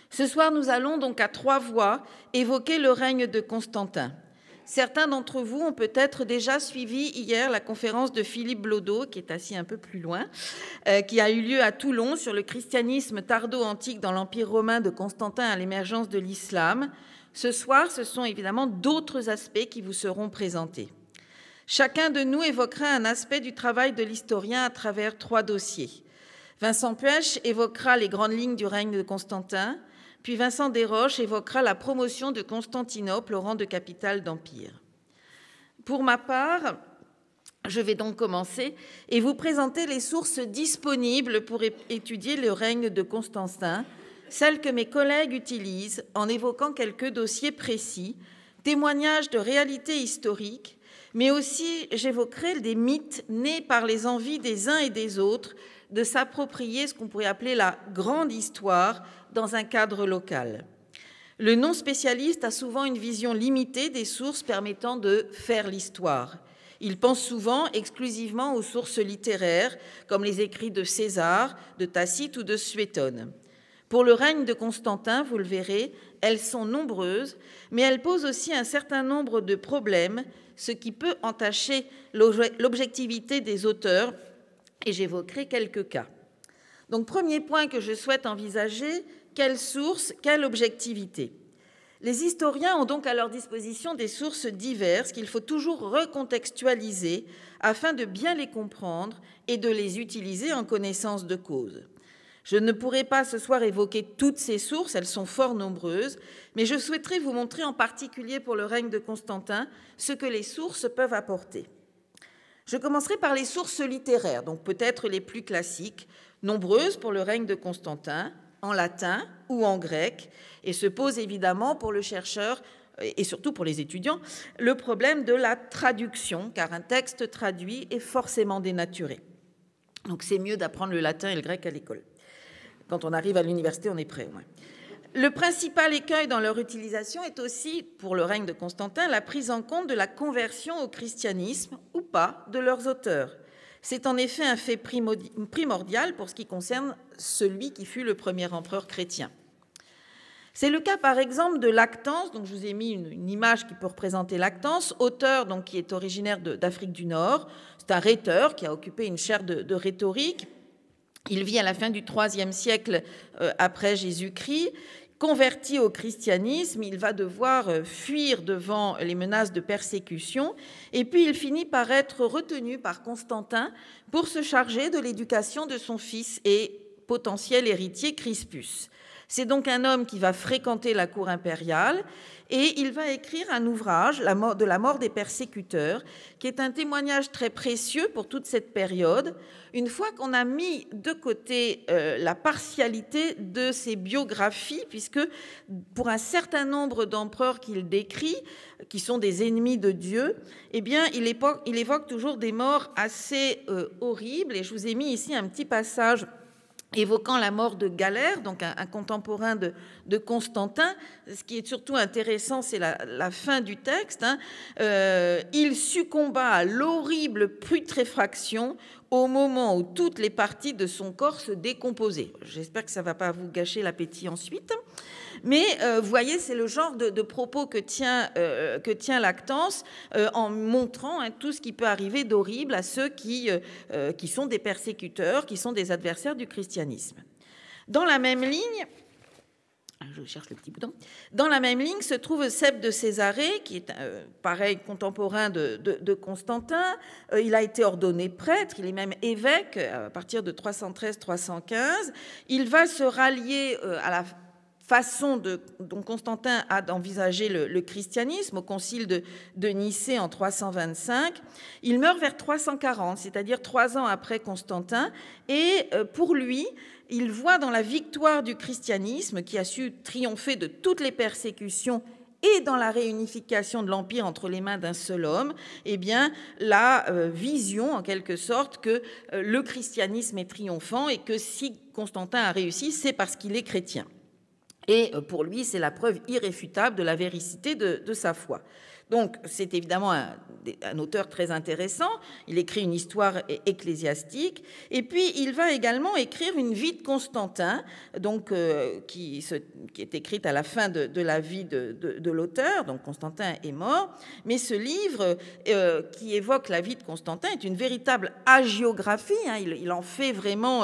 Ce soir, nous allons donc à trois voix évoquer le règne de Constantin. Certains d'entre vous ont peut-être déjà suivi hier la conférence de Philippe Blodeau, qui est assis un peu plus loin, qui a eu lieu à Toulon sur le christianisme tardo-antique dans l'Empire romain de Constantin à l'émergence de l'islam. Ce soir, ce sont évidemment d'autres aspects qui vous seront présentés. Chacun de nous évoquera un aspect du travail de l'historien à travers trois dossiers. Vincent Puech évoquera les grandes lignes du règne de Constantin, puis Vincent Desroches évoquera la promotion de Constantinople au rang de capitale d'empire. Pour ma part, je vais donc commencer et vous présenter les sources disponibles pour étudier le règne de Constantin, celles que mes collègues utilisent en évoquant quelques dossiers précis, témoignages de réalités historiques, mais aussi j'évoquerai des mythes nés par les envies des uns et des autres de s'approprier ce qu'on pourrait appeler la grande histoire dans un cadre local. Le non-spécialiste a souvent une vision limitée des sources permettant de faire l'histoire. Il pense souvent exclusivement aux sources littéraires, comme les écrits de César, de Tacite ou de Suétone. Pour le règne de Constantin, vous le verrez, elles sont nombreuses, mais elles posent aussi un certain nombre de problèmes, ce qui peut entacher l'objectivité des auteurs, et j'évoquerai quelques cas. Donc, premier point que je souhaite envisager, quelle source, quelle objectivité? Les historiens ont donc à leur disposition des sources diverses qu'il faut toujours recontextualiser afin de bien les comprendre et de les utiliser en connaissance de cause. Je ne pourrai pas ce soir évoquer toutes ces sources, elles sont fort nombreuses, mais je souhaiterais vous montrer en particulier pour le règne de Constantin ce que les sources peuvent apporter. Je commencerai par les sources littéraires, donc peut-être les plus classiques, nombreuses pour le règne de Constantin, en latin ou en grec, et se pose évidemment pour le chercheur et surtout pour les étudiants le problème de la traduction, car un texte traduit est forcément dénaturé. Donc c'est mieux d'apprendre le latin et le grec à l'école. Quand on arrive à l'université, on est prêt au moins. Le principal écueil dans leur utilisation est aussi, pour le règne de Constantin, la prise en compte de la conversion au christianisme ou pas de leurs auteurs. C'est en effet un fait primordial pour ce qui concerne celui qui fut le premier empereur chrétien. C'est le cas par exemple de Lactance, donc je vous ai mis une image qui peut représenter Lactance, auteur donc, qui est originaire d'Afrique du Nord. C'est un rhéteur qui a occupé une chaire de rhétorique. Il vit à la fin du IIIe siècle après Jésus-Christ. Converti au christianisme, il va devoir fuir devant les menaces de persécution et puis il finit par être retenu par Constantin pour se charger de l'éducation de son fils et potentiel héritier Crispus. C'est donc un homme qui va fréquenter la cour impériale et il va écrire un ouvrage, de la mort des persécuteurs, qui est un témoignage très précieux pour toute cette période. Une fois qu'on a mis de côté la partialité de ses biographies, puisque pour un certain nombre d'empereurs qu'il décrit, qui sont des ennemis de Dieu, eh bien, il évoque toujours des morts assez horribles. Et je vous ai mis ici un petit passage évoquant la mort de Galère, donc un contemporain de Constantin. Ce qui est surtout intéressant, c'est la fin du texte. Il succomba à l'horrible putréfaction au moment où toutes les parties de son corps se décomposaient. J'espère que ça ne va pas vous gâcher l'appétit ensuite. Mais vous voyez, c'est le genre de propos que tient Lactance en montrant tout ce qui peut arriver d'horrible à ceux qui sont des persécuteurs, qui sont des adversaires du christianisme. Dans la même ligne, je cherche le petit bouton. Dans la même ligne se trouve Cèpe de Césarée, qui est pareil contemporain de Constantin. Il a été ordonné prêtre, il est même évêque à partir de 313-315. Il va se rallier à la façon dont Constantin a d'envisager le christianisme au concile de Nicée en 325. Il meurt vers 340, c'est-à-dire 3 ans après Constantin, et pour lui, il voit dans la victoire du christianisme, qui a su triompher de toutes les persécutions et dans la réunification de l'Empire entre les mains d'un seul homme, eh bien, la vision, en quelque sorte, que le christianisme est triomphant et que si Constantin a réussi, c'est parce qu'il est chrétien. Et pour lui, c'est la preuve irréfutable de la véracité de sa foi. Donc, c'est évidemment un auteur très intéressant. Il écrit une histoire ecclésiastique. Et puis, il va également écrire une vie de Constantin, donc, qui est écrite à la fin de la vie de l'auteur. Donc, Constantin est mort. Mais ce livre qui évoque la vie de Constantin est une véritable hagiographie. Il en fait vraiment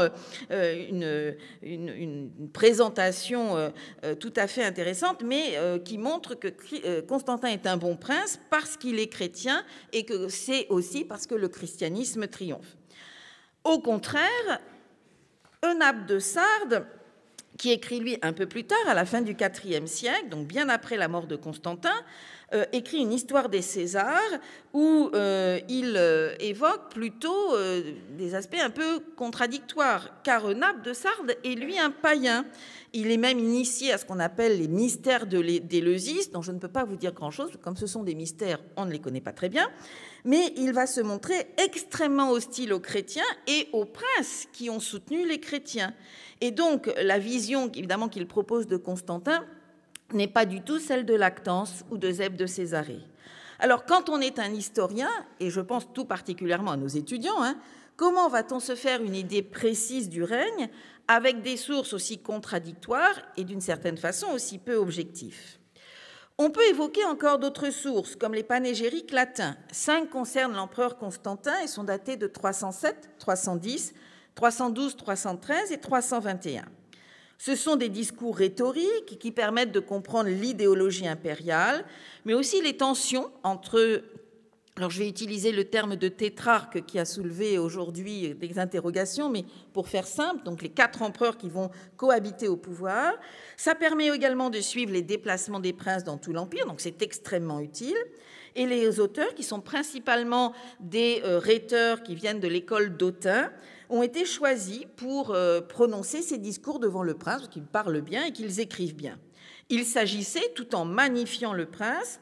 une présentation tout à fait intéressante, mais qui montre que Constantin est un bon prince parce qu'il est chrétien et que c'est aussi parce que le christianisme triomphe. Au contraire, Eunape de Sardes, qui écrit lui un peu plus tard, à la fin du IVe siècle, donc bien après la mort de Constantin, écrit une histoire des Césars où il évoque plutôt des aspects un peu contradictoires, car Eunape de Sardes est lui un païen. Il est même initié à ce qu'on appelle les mystères d'Éleusis, dont je ne peux pas vous dire grand-chose, comme ce sont des mystères, on ne les connaît pas très bien, mais il va se montrer extrêmement hostile aux chrétiens et aux princes qui ont soutenu les chrétiens. Et donc, la vision, évidemment, qu'il propose de Constantin n'est pas du tout celle de Lactance ou de Zèbe de Césarée. Alors, quand on est un historien, et je pense tout particulièrement à nos étudiants, comment va-t-on se faire une idée précise du règne avec des sources aussi contradictoires et d'une certaine façon aussi peu objectives? On peut évoquer encore d'autres sources, comme les panégyriques latins. 5 concernent l'empereur Constantin et sont datés de 307, 310, 312, 313 et 321. Ce sont des discours rhétoriques qui permettent de comprendre l'idéologie impériale, mais aussi les tensions entre... Alors, je vais utiliser le terme de tétrarque qui a soulevé aujourd'hui des interrogations, mais pour faire simple, donc les 4 empereurs qui vont cohabiter au pouvoir. Ça permet également de suivre les déplacements des princes dans tout l'Empire, donc c'est extrêmement utile. Et les auteurs, qui sont principalement des rhéteurs qui viennent de l'école d'Autun, ont été choisis pour prononcer ces discours devant le prince, qu'ils parlent bien et qu'ils écrivent bien. Il s'agissait, tout en magnifiant le prince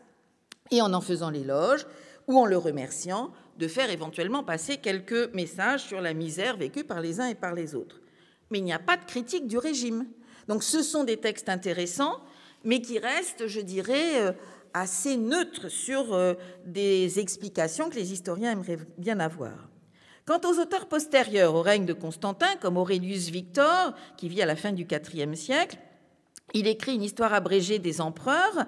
et en faisant l'éloge, ou en le remerciant, de faire éventuellement passer quelques messages sur la misère vécue par les uns et par les autres. Mais il n'y a pas de critique du régime. Donc ce sont des textes intéressants, mais qui restent, je dirais, assez neutres sur des explications que les historiens aimeraient bien avoir. Quant aux auteurs postérieurs au règne de Constantin, comme Aurelius Victor, qui vit à la fin du IVe siècle, il écrit une histoire abrégée des empereurs,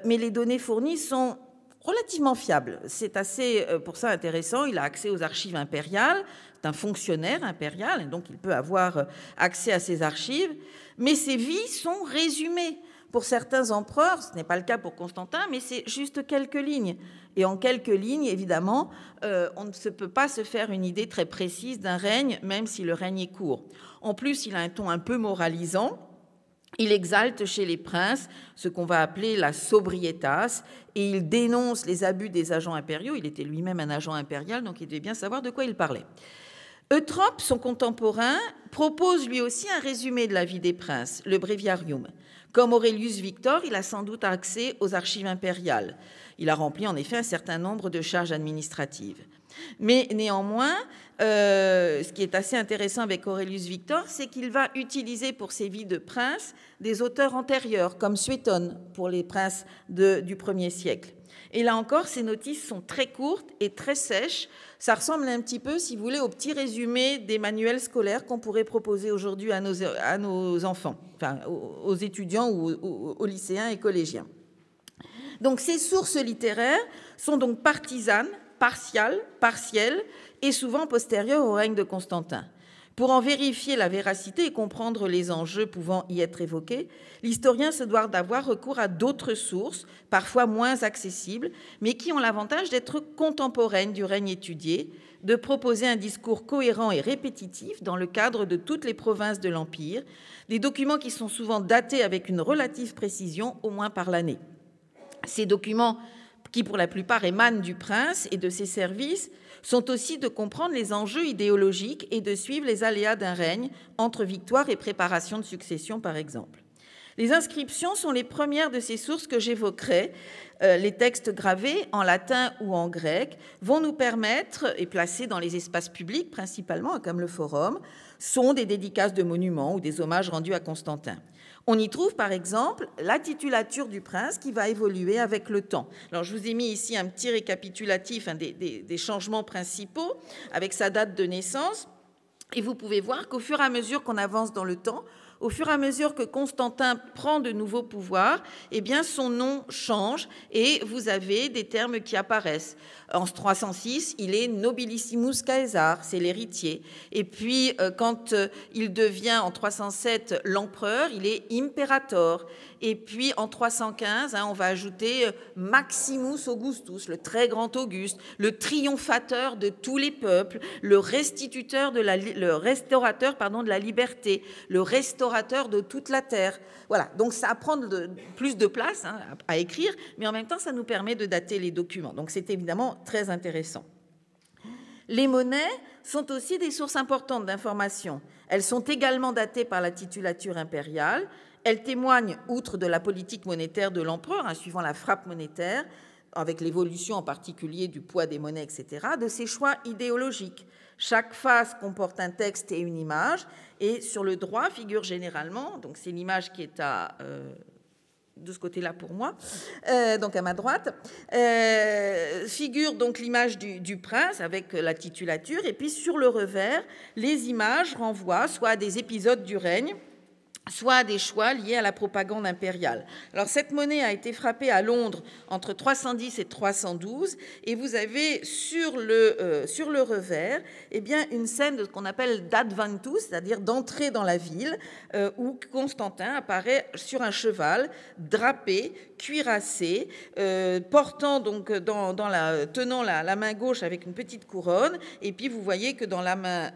mais les données fournies sont relativement fiable. C'est assez, pour ça, intéressant. Il a accès aux archives impériales. C'est un fonctionnaire impérial, et donc il peut avoir accès à ces archives. Mais ses vies sont résumées. Pour certains empereurs, ce n'est pas le cas pour Constantin, mais c'est juste quelques lignes. Et en quelques lignes, évidemment, on ne peut pas se faire une idée très précise d'un règne, même si le règne est court. En plus, il a un ton un peu moralisant. Il exalte chez les princes ce qu'on va appeler la sobrietas et il dénonce les abus des agents impériaux. Il était lui-même un agent impérial, donc il devait bien savoir de quoi il parlait. Eutrope, son contemporain, propose lui aussi un résumé de la vie des princes, le Breviarium. Comme Aurelius Victor, il a sans doute accès aux archives impériales. Il a rempli en effet un certain nombre de charges administratives. Mais néanmoins, ce qui est assez intéressant avec Aurelius Victor, c'est qu'il va utiliser pour ses vies de princes des auteurs antérieurs, comme Suétone pour les princes du 1er siècle. Et là encore, ces notices sont très courtes et très sèches. Ça ressemble un petit peu, si vous voulez, au petit résumé des manuels scolaires qu'on pourrait proposer aujourd'hui à nos enfants, enfin aux étudiants ou aux lycéens et collégiens. Donc ces sources littéraires sont donc partisanes, partielles et souvent postérieures au règne de Constantin. Pour en vérifier la véracité et comprendre les enjeux pouvant y être évoqués, l'historien se doit d'avoir recours à d'autres sources, parfois moins accessibles, mais qui ont l'avantage d'être contemporaines du règne étudié, de proposer un discours cohérent et répétitif dans le cadre de toutes les provinces de l'Empire, des documents qui sont souvent datés avec une relative précision, au moins par l'année. Ces documents, qui pour la plupart émanent du prince et de ses services, sont aussi de comprendre les enjeux idéologiques et de suivre les aléas d'un règne entre victoire et préparation de succession, par exemple. Les inscriptions sont les premières de ces sources que j'évoquerai. Les textes gravés en latin ou en grec vont nous permettre, et placés dans les espaces publics principalement, comme le forum, sont des dédicaces de monuments ou des hommages rendus à Constantin. On y trouve par exemple la titulature du prince qui va évoluer avec le temps. Alors je vous ai mis ici un petit récapitulatif des changements principaux avec sa date de naissance. Et vous pouvez voir qu'au fur et à mesure qu'on avance dans le temps, au fur et à mesure que Constantin prend de nouveaux pouvoirs, eh bien son nom change et vous avez des termes qui apparaissent. En 306, il est Nobilissimus Caesar, c'est l'héritier. Et puis, quand il devient en 307 l'empereur, il est Imperator. Et puis, en 315, on va ajouter Maximus Augustus, le très grand Auguste, le triomphateur de tous les peuples, le restaurateur de la liberté, le restaurateur de toute la terre. Voilà, donc ça prend plus de place à écrire, mais en même temps, ça nous permet de dater les documents. Donc c'est évidemment très intéressant. Les monnaies sont aussi des sources importantes d'informations. Elles sont également datées par la titulature impériale. Elles témoignent, outre de la politique monétaire de l'empereur, suivant la frappe monétaire, avec l'évolution en particulier du poids des monnaies, etc., de ses choix idéologiques. Chaque face comporte un texte et une image, et sur le droit figure généralement, donc c'est l'image qui est de ce côté-là pour moi, donc à ma droite, figure donc l'image du prince avec la titulature, et puis sur le revers, les images renvoient soit à des épisodes du règne, soit à des choix liés à la propagande impériale. Alors cette monnaie a été frappée à Londres entre 310 et 312, et vous avez sur le revers une scène de ce qu'on appelle d'adventus, c'est-à-dire d'entrée dans la ville, où Constantin apparaît sur un cheval, drapé, cuirassé, portant donc tenant la main gauche avec une petite couronne, et puis vous voyez que dans la main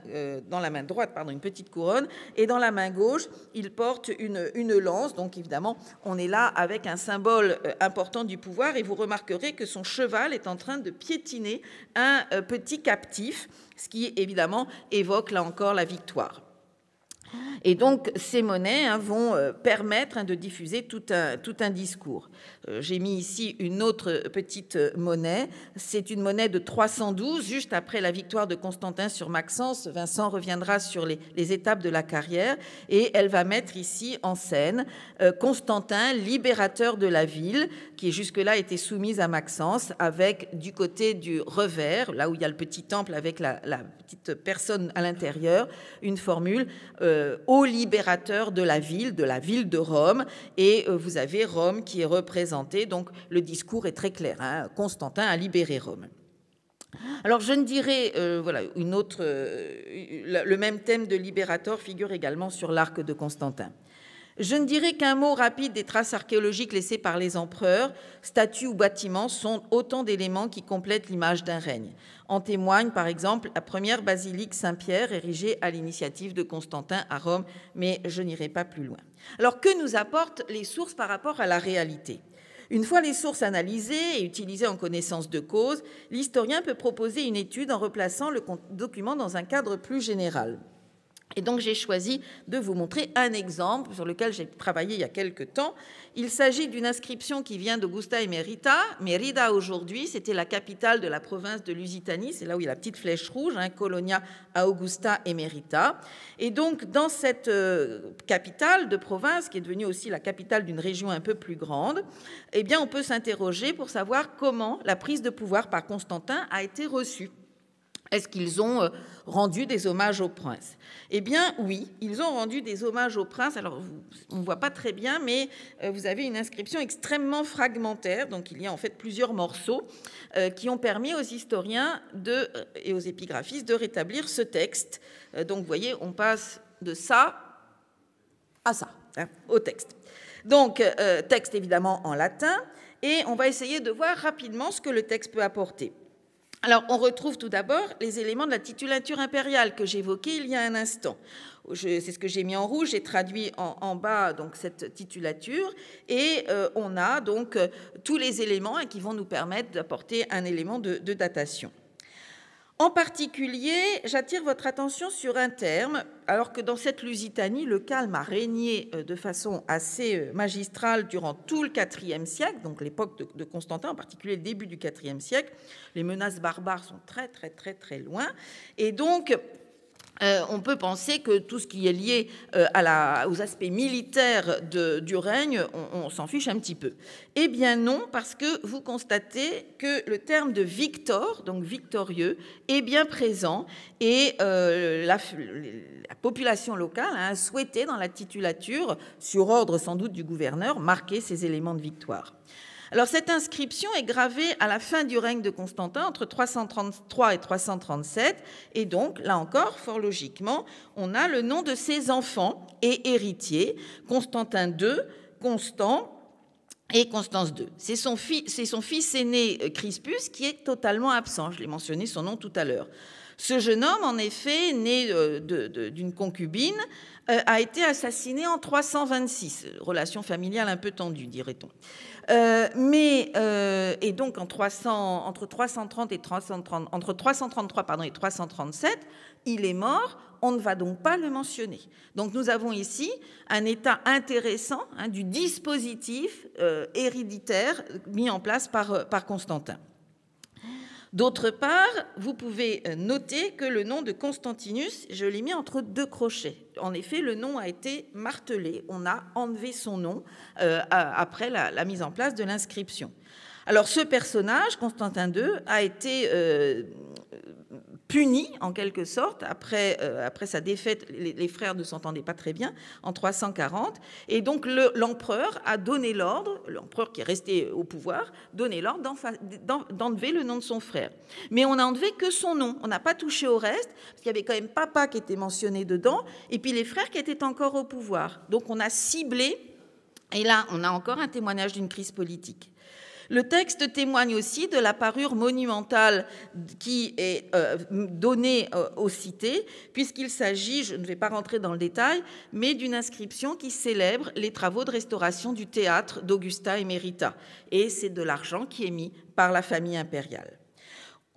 droite, une petite couronne, et dans la main gauche, il porte une lance. Donc évidemment, on est là avec un symbole important du pouvoir, et vous remarquerez que son cheval est en train de piétiner un petit captif, ce qui évidemment évoque là encore la victoire. Et donc, ces monnaies vont permettre de diffuser tout un discours. J'ai mis ici une autre petite monnaie. C'est une monnaie de 312, juste après la victoire de Constantin sur Maxence. Vincent reviendra sur les étapes de la carrière, et elle va mettre ici en scène Constantin, libérateur de la ville, qui jusque-là était soumise à Maxence, avec du côté du revers, là où il y a le petit temple avec la petite personne à l'intérieur, une formule au libérateur de la ville de Rome, et vous avez Rome qui est représentée, donc le discours est très clair, Constantin a libéré Rome. Alors je ne dirais, le même thème de libérateur figure également sur l'arc de Constantin. Je ne dirais qu'un mot rapide des traces archéologiques laissées par les empereurs, statues ou bâtiments sont autant d'éléments qui complètent l'image d'un règne. En témoigne par exemple la première basilique Saint-Pierre érigée à l'initiative de Constantin à Rome, mais je n'irai pas plus loin. Alors que nous apportent les sources par rapport à la réalité ? Une fois les sources analysées et utilisées en connaissance de cause, l'historien peut proposer une étude en replaçant le document dans un cadre plus général. Et donc, j'ai choisi de vous montrer un exemple sur lequel j'ai travaillé il y a quelque temps. Il s'agit d'une inscription qui vient d'Augusta Emerita. Mérida, aujourd'hui, c'était la capitale de la province de Lusitanie. C'est là où il y a la petite flèche rouge, Colonia Augusta Emerita. Et donc, dans cette capitale de province, qui est devenue aussi la capitale d'une région un peu plus grande, eh bien, on peut s'interroger pour savoir comment la prise de pouvoir par Constantin a été reçue. Est-ce qu'ils ont rendu des hommages au prince ? Eh bien, oui, ils ont rendu des hommages au prince. Alors, on ne voit pas très bien, mais vous avez une inscription extrêmement fragmentaire. Donc, il y a en fait plusieurs morceaux qui ont permis aux historiens et aux épigraphistes de rétablir ce texte. Donc, vous voyez, on passe de ça à ça, au texte. Donc, texte évidemment en latin. Et on va essayer de voir rapidement ce que le texte peut apporter. Alors, on retrouve tout d'abord les éléments de la titulature impériale que j'évoquais il y a un instant. C'est ce que j'ai mis en rouge, j'ai traduit en bas donc, cette titulature, et on a donc tous les éléments qui vont nous permettre d'apporter un élément de datation. En particulier, j'attire votre attention sur un terme, alors que dans cette Lusitanie, le calme a régné de façon assez magistrale durant tout le IVe siècle, donc l'époque de Constantin, en particulier le début du IVe siècle. Les menaces barbares sont très, très, très, très loin. Et donc, on peut penser que tout ce qui est lié aux aspects militaires du règne, on s'en fiche un petit peu. Eh bien non, parce que vous constatez que le terme de victor, donc victorieux, est bien présent et la population locale a souhaité, dans la titulature, sur ordre sans doute du gouverneur, marquer ces éléments de victoire. Alors cette inscription est gravée à la fin du règne de Constantin, entre 333 et 337, et donc, là encore, fort logiquement, on a le nom de ses enfants et héritiers, Constantin II, Constant et Constance II. C'est son fils aîné, Crispus, qui est totalement absent. Je l'ai mentionné son nom tout à l'heure. Ce jeune homme, en effet, né d'une concubine, a été assassiné en 326. Relation familiale un peu tendue, dirait-on. Et donc entre 333 et 337, il est mort. On ne va donc pas le mentionner. Donc nous avons ici un état intéressant du dispositif héréditaire mis en place par Constantin. D'autre part, vous pouvez noter que le nom de Constantinus, je l'ai mis entre deux crochets. En effet, le nom a été martelé. On a enlevé son nom après la mise en place de l'inscription. Alors, ce personnage, Constantin II, a été puni, en quelque sorte, après sa défaite. Les frères ne s'entendaient pas très bien, en 340. Et donc, l'empereur a donné l'ordre, l'empereur qui est resté au pouvoir, donné l'ordre d'enlever le nom de son frère. Mais on n'a enlevé que son nom. On n'a pas touché au reste, parce qu'il y avait quand même papa qui était mentionné dedans, et puis les frères qui étaient encore au pouvoir. Donc, on a ciblé, et là, on a encore un témoignage d'une crise politique. Le texte témoigne aussi de la parure monumentale qui est donnée aux cités, puisqu'il s'agit, je ne vais pas rentrer dans le détail, mais d'une inscription qui célèbre les travaux de restauration du théâtre d'Augusta Emerita. Et c'est de l'argent qui est mis par la famille impériale.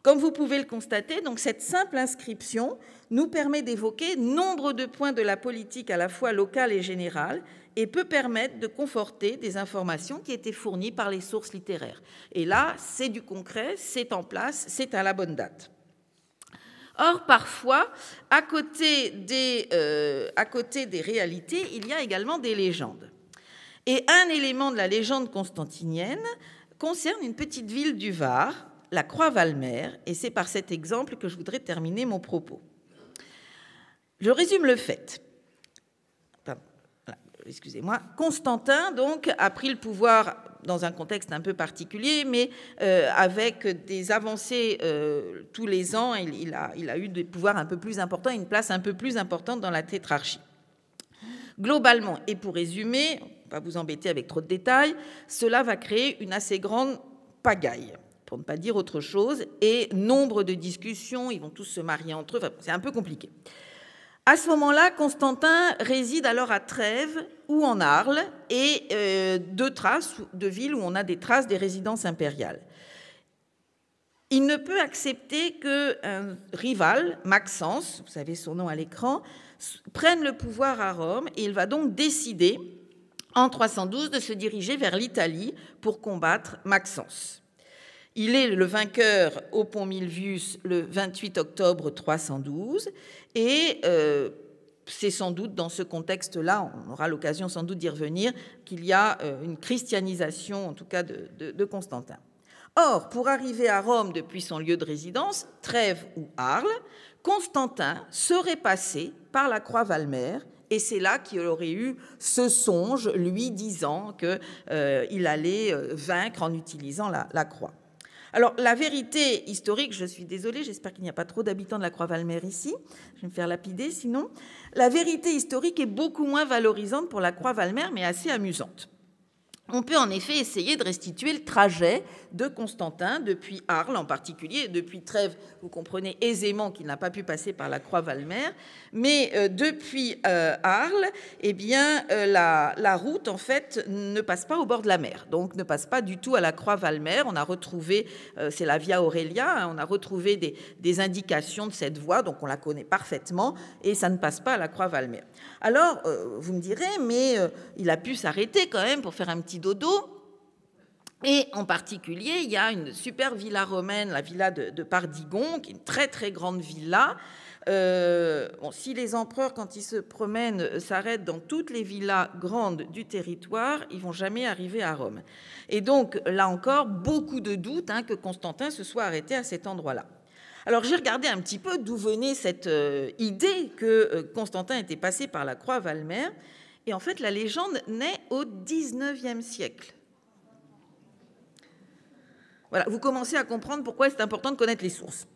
Comme vous pouvez le constater, donc cette simple inscription nous permet d'évoquer nombre de points de la politique à la fois locale et générale, et peut permettre de conforter des informations qui étaient fournies par les sources littéraires. Et là, c'est du concret, c'est en place, c'est à la bonne date. Or, parfois, à côté des réalités, il y a également des légendes. Et un élément de la légende constantinienne concerne une petite ville du Var, la Croix-Valmer, et c'est par cet exemple que je voudrais terminer mon propos. Je résume le fait. Excusez-moi, Constantin donc a pris le pouvoir dans un contexte un peu particulier, mais avec des avancées tous les ans, il a eu des pouvoirs un peu plus importants, une place un peu plus importante dans la tétrarchie. Globalement, et pour résumer, on ne va pas vous embêter avec trop de détails, cela va créer une assez grande pagaille, pour ne pas dire autre chose, et nombre de discussions, ils vont tous se marier entre eux, enfin, c'est un peu compliqué. À ce moment-là, Constantin réside alors à Trèves ou en Arles, et deux traces de villes où on a des traces des résidences impériales. Il ne peut accepter qu'un rival, Maxence, vous savez son nom à l'écran, prenne le pouvoir à Rome, et il va donc décider, en 312, de se diriger vers l'Italie pour combattre Maxence. Il est le vainqueur au pont Milvius le 28 octobre 312, et c'est sans doute dans ce contexte-là, on aura l'occasion sans doute d'y revenir, qu'il y a une christianisation, en tout cas, de Constantin. Or, pour arriver à Rome depuis son lieu de résidence, Trèves ou Arles, Constantin serait passé par la Croix-Valmer, et c'est là qu'il aurait eu ce songe, lui disant qu'il allait vaincre en utilisant la croix. Alors, la vérité historique, je suis désolée, j'espère qu'il n'y a pas trop d'habitants de la Croix-Valmer ici, je vais me faire lapider sinon. La vérité historique est beaucoup moins valorisante pour la Croix-Valmer, mais assez amusante. On peut en effet essayer de restituer le trajet de Constantin depuis Arles en particulier, depuis Trèves, vous comprenez aisément qu'il n'a pas pu passer par la Croix-Valmer, mais depuis Arles, eh bien, la route en fait ne passe pas au bord de la mer, donc ne passe pas du tout à la Croix-Valmer. On a retrouvé, c'est la Via Aurelia, on a retrouvé des indications de cette voie, donc on la connaît parfaitement, et ça ne passe pas à la Croix-Valmer. Alors, vous me direz, mais il a pu s'arrêter quand même pour faire un petit dodo. Et en particulier, il y a une super villa romaine, la villa de Pardigon, qui est une très très grande villa. Bon, si les empereurs, quand ils se promènent, s'arrêtent dans toutes les villas grandes du territoire, ils vont jamais arriver à Rome. Et donc, là encore, beaucoup de doutes que Constantin se soit arrêté à cet endroit-là. Alors, j'ai regardé un petit peu d'où venait cette idée que Constantin était passé par la croix Valmer. Et en fait, la légende naît au XIXe siècle. Voilà, vous commencez à comprendre pourquoi c'est important de connaître les sources.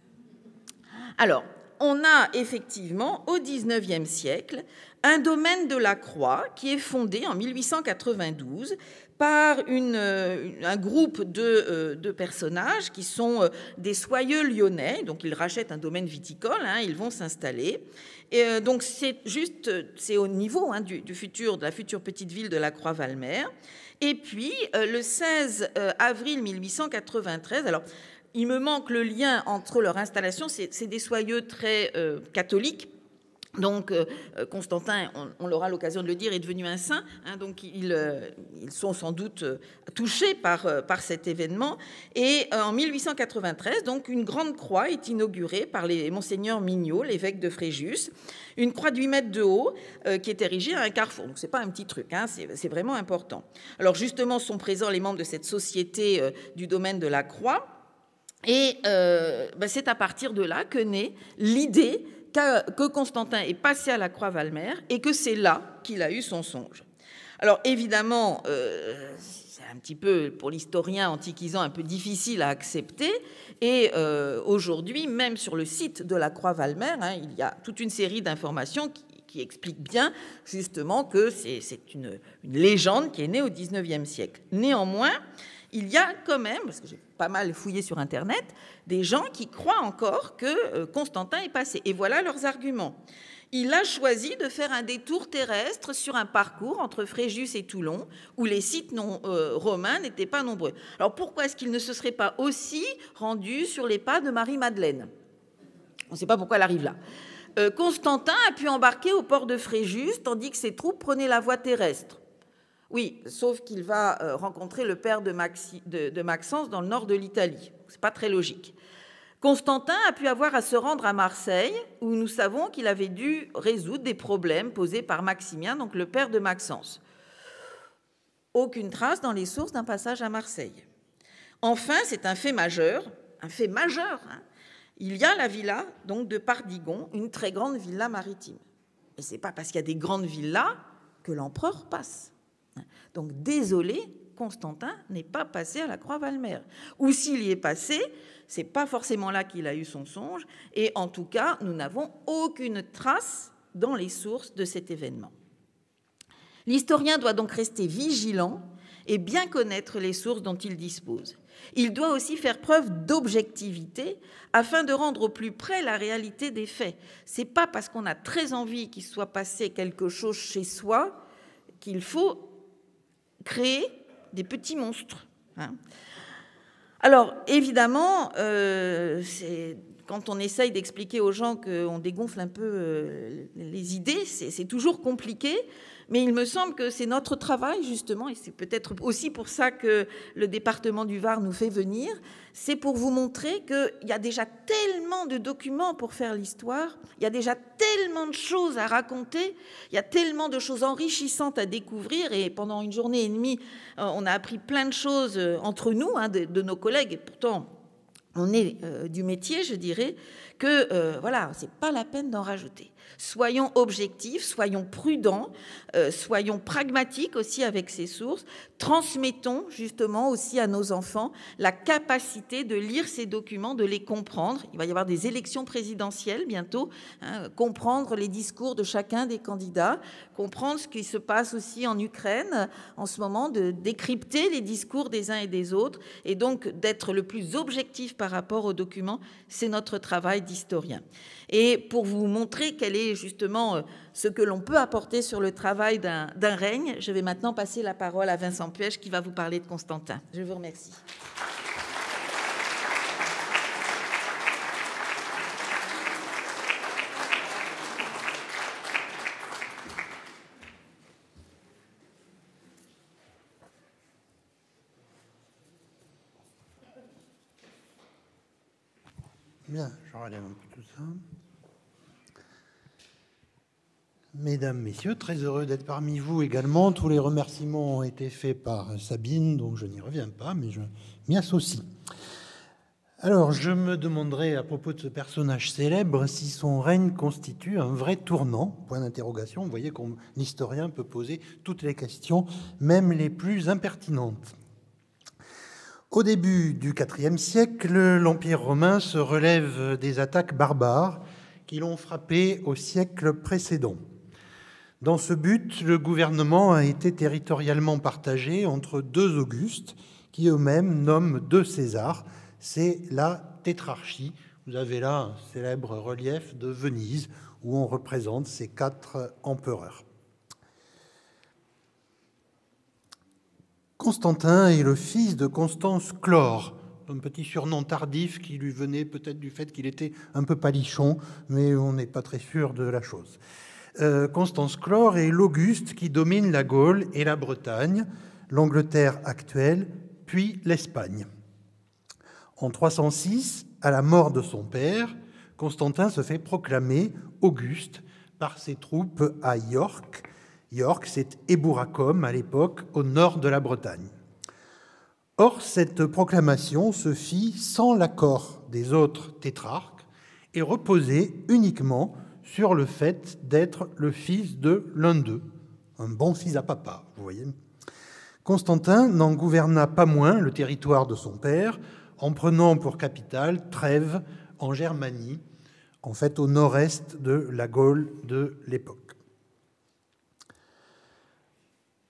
Alors, on a effectivement, au XIXe siècle, un domaine de la Croix qui est fondé en 1892 par un groupe de personnages qui sont des soyeux lyonnais. Donc, ils rachètent un domaine viticole, ils vont s'installer. Et donc, c'est au niveau de la future petite ville de la Croix-Valmer. Et puis, le 16 avril 1893, alors, il me manque le lien entre leur installation, c'est des soyeux très catholiques. Donc, Constantin, on aura l'occasion de le dire, est devenu un saint. Donc, ils sont sans doute touchés par cet événement. Et en 1893, donc, une grande croix est inaugurée par les Monseigneur Mignot, l'évêque de Fréjus. Une croix de 8 mètres de haut qui est érigée à un carrefour. Donc, ce n'est pas un petit truc, c'est vraiment important. Alors, justement, sont présents les membres de cette société du domaine de la Croix. Et c'est à partir de là que naît l'idée que Constantin est passé à la Croix-Valmer et que c'est là qu'il a eu son songe. Alors évidemment, c'est un petit peu, pour l'historien antiquisant, un peu difficile à accepter. Et aujourd'hui, même sur le site de la Croix-Valmer, il y a toute une série d'informations qui expliquent bien justement que c'est une légende qui est née au XIXe siècle. Néanmoins, il y a quand même, parce que j'ai pas mal fouillé sur Internet, des gens qui croient encore que Constantin est passé. Et voilà leurs arguments. Il a choisi de faire un détour terrestre sur un parcours entre Fréjus et Toulon, où les sites romains n'étaient pas nombreux. Alors pourquoi est-ce qu'il ne se serait pas aussi rendu sur les pas de Marie-Madeleine ? On ne sait pas pourquoi elle arrive là. Constantin a pu embarquer au port de Fréjus, tandis que ses troupes prenaient la voie terrestre. Oui, sauf qu'il va rencontrer le père de Maxence dans le nord de l'Italie. Ce n'est pas très logique. Constantin a pu avoir à se rendre à Marseille, où nous savons qu'il avait dû résoudre des problèmes posés par Maximien, donc le père de Maxence. Aucune trace dans les sources d'un passage à Marseille. Enfin, c'est un fait majeur. Il y a la villa donc, de Pardigon, une très grande villa maritime. Et ce n'est pas parce qu'il y a des grandes villas que l'empereur passe. Donc, désolé, Constantin n'est pas passé à la Croix-Valmer. Ou s'il y est passé, ce n'est pas forcément là qu'il a eu son songe. Et en tout cas, nous n'avons aucune trace dans les sources de cet événement. L'historien doit donc rester vigilant et bien connaître les sources dont il dispose. Il doit aussi faire preuve d'objectivité afin de rendre au plus près la réalité des faits. Ce n'est pas parce qu'on a très envie qu'il soit passé quelque chose chez soi qu'il faut créer des petits monstres. Alors, évidemment, quand on essaye d'expliquer aux gens qu'on dégonfle un peu les idées, c'est toujours compliqué, mais il me semble que c'est notre travail, justement, et c'est peut-être aussi pour ça que le département du Var nous fait venir, c'est pour vous montrer qu'il y a déjà tellement de documents pour faire l'histoire, il y a déjà tellement de choses à raconter, il y a tellement de choses enrichissantes à découvrir, et pendant une journée et demie, on a appris plein de choses entre nous, de nos collègues, et pourtant, on est du métier, je dirais, que voilà, c'est pas la peine d'en rajouter. Soyons objectifs, soyons prudents, soyons pragmatiques aussi avec ces sources, transmettons justement aussi à nos enfants la capacité de lire ces documents, de les comprendre. Il va y avoir des élections présidentielles bientôt, comprendre les discours de chacun des candidats, comprendre ce qui se passe aussi en Ukraine en ce moment, de décrypter les discours des uns et des autres, et donc d'être le plus objectif par rapport aux documents, c'est notre travail d'historien. Et pour vous montrer quel est justement ce que l'on peut apporter sur le travail d'un règne, je vais maintenant passer la parole à Vincent Puech qui va vous parler de Constantin. Je vous remercie. Bien, je relève un peu tout ça. Mesdames, Messieurs, très heureux d'être parmi vous également. Tous les remerciements ont été faits par Sabine, donc je n'y reviens pas, mais je m'y associe. Alors, je me demanderai à propos de ce personnage célèbre si son règne constitue un vrai tournant, point d'interrogation. Vous voyez qu'un historien peut poser toutes les questions, même les plus impertinentes. Au début du IVe siècle, l'Empire romain se relève des attaques barbares qui l'ont frappé au siècle précédent. Dans ce but, le gouvernement a été territorialement partagé entre deux Augustes, qui eux-mêmes nomment deux Césars. C'est la tétrarchie. Vous avez là un célèbre relief de Venise où on représente ces quatre empereurs. Constantin est le fils de Constance Chlore, un petit surnom tardif qui lui venait peut-être du fait qu'il était un peu palichon, mais on n'est pas très sûr de la chose. Constance Chlore est l'Auguste qui domine la Gaule et la Bretagne, l'Angleterre actuelle, puis l'Espagne. En 306, à la mort de son père, Constantin se fait proclamer Auguste par ses troupes à York. York, c'est Eburacum à l'époque, au nord de la Bretagne. Or, cette proclamation se fit sans l'accord des autres tétrarques et reposait uniquement sur le fait d'être le fils de l'un d'eux, un bon fils à papa, vous voyez. Constantin n'en gouverna pas moins le territoire de son père, en prenant pour capitale Trèves, en Germanie, en fait au nord-est de la Gaule de l'époque.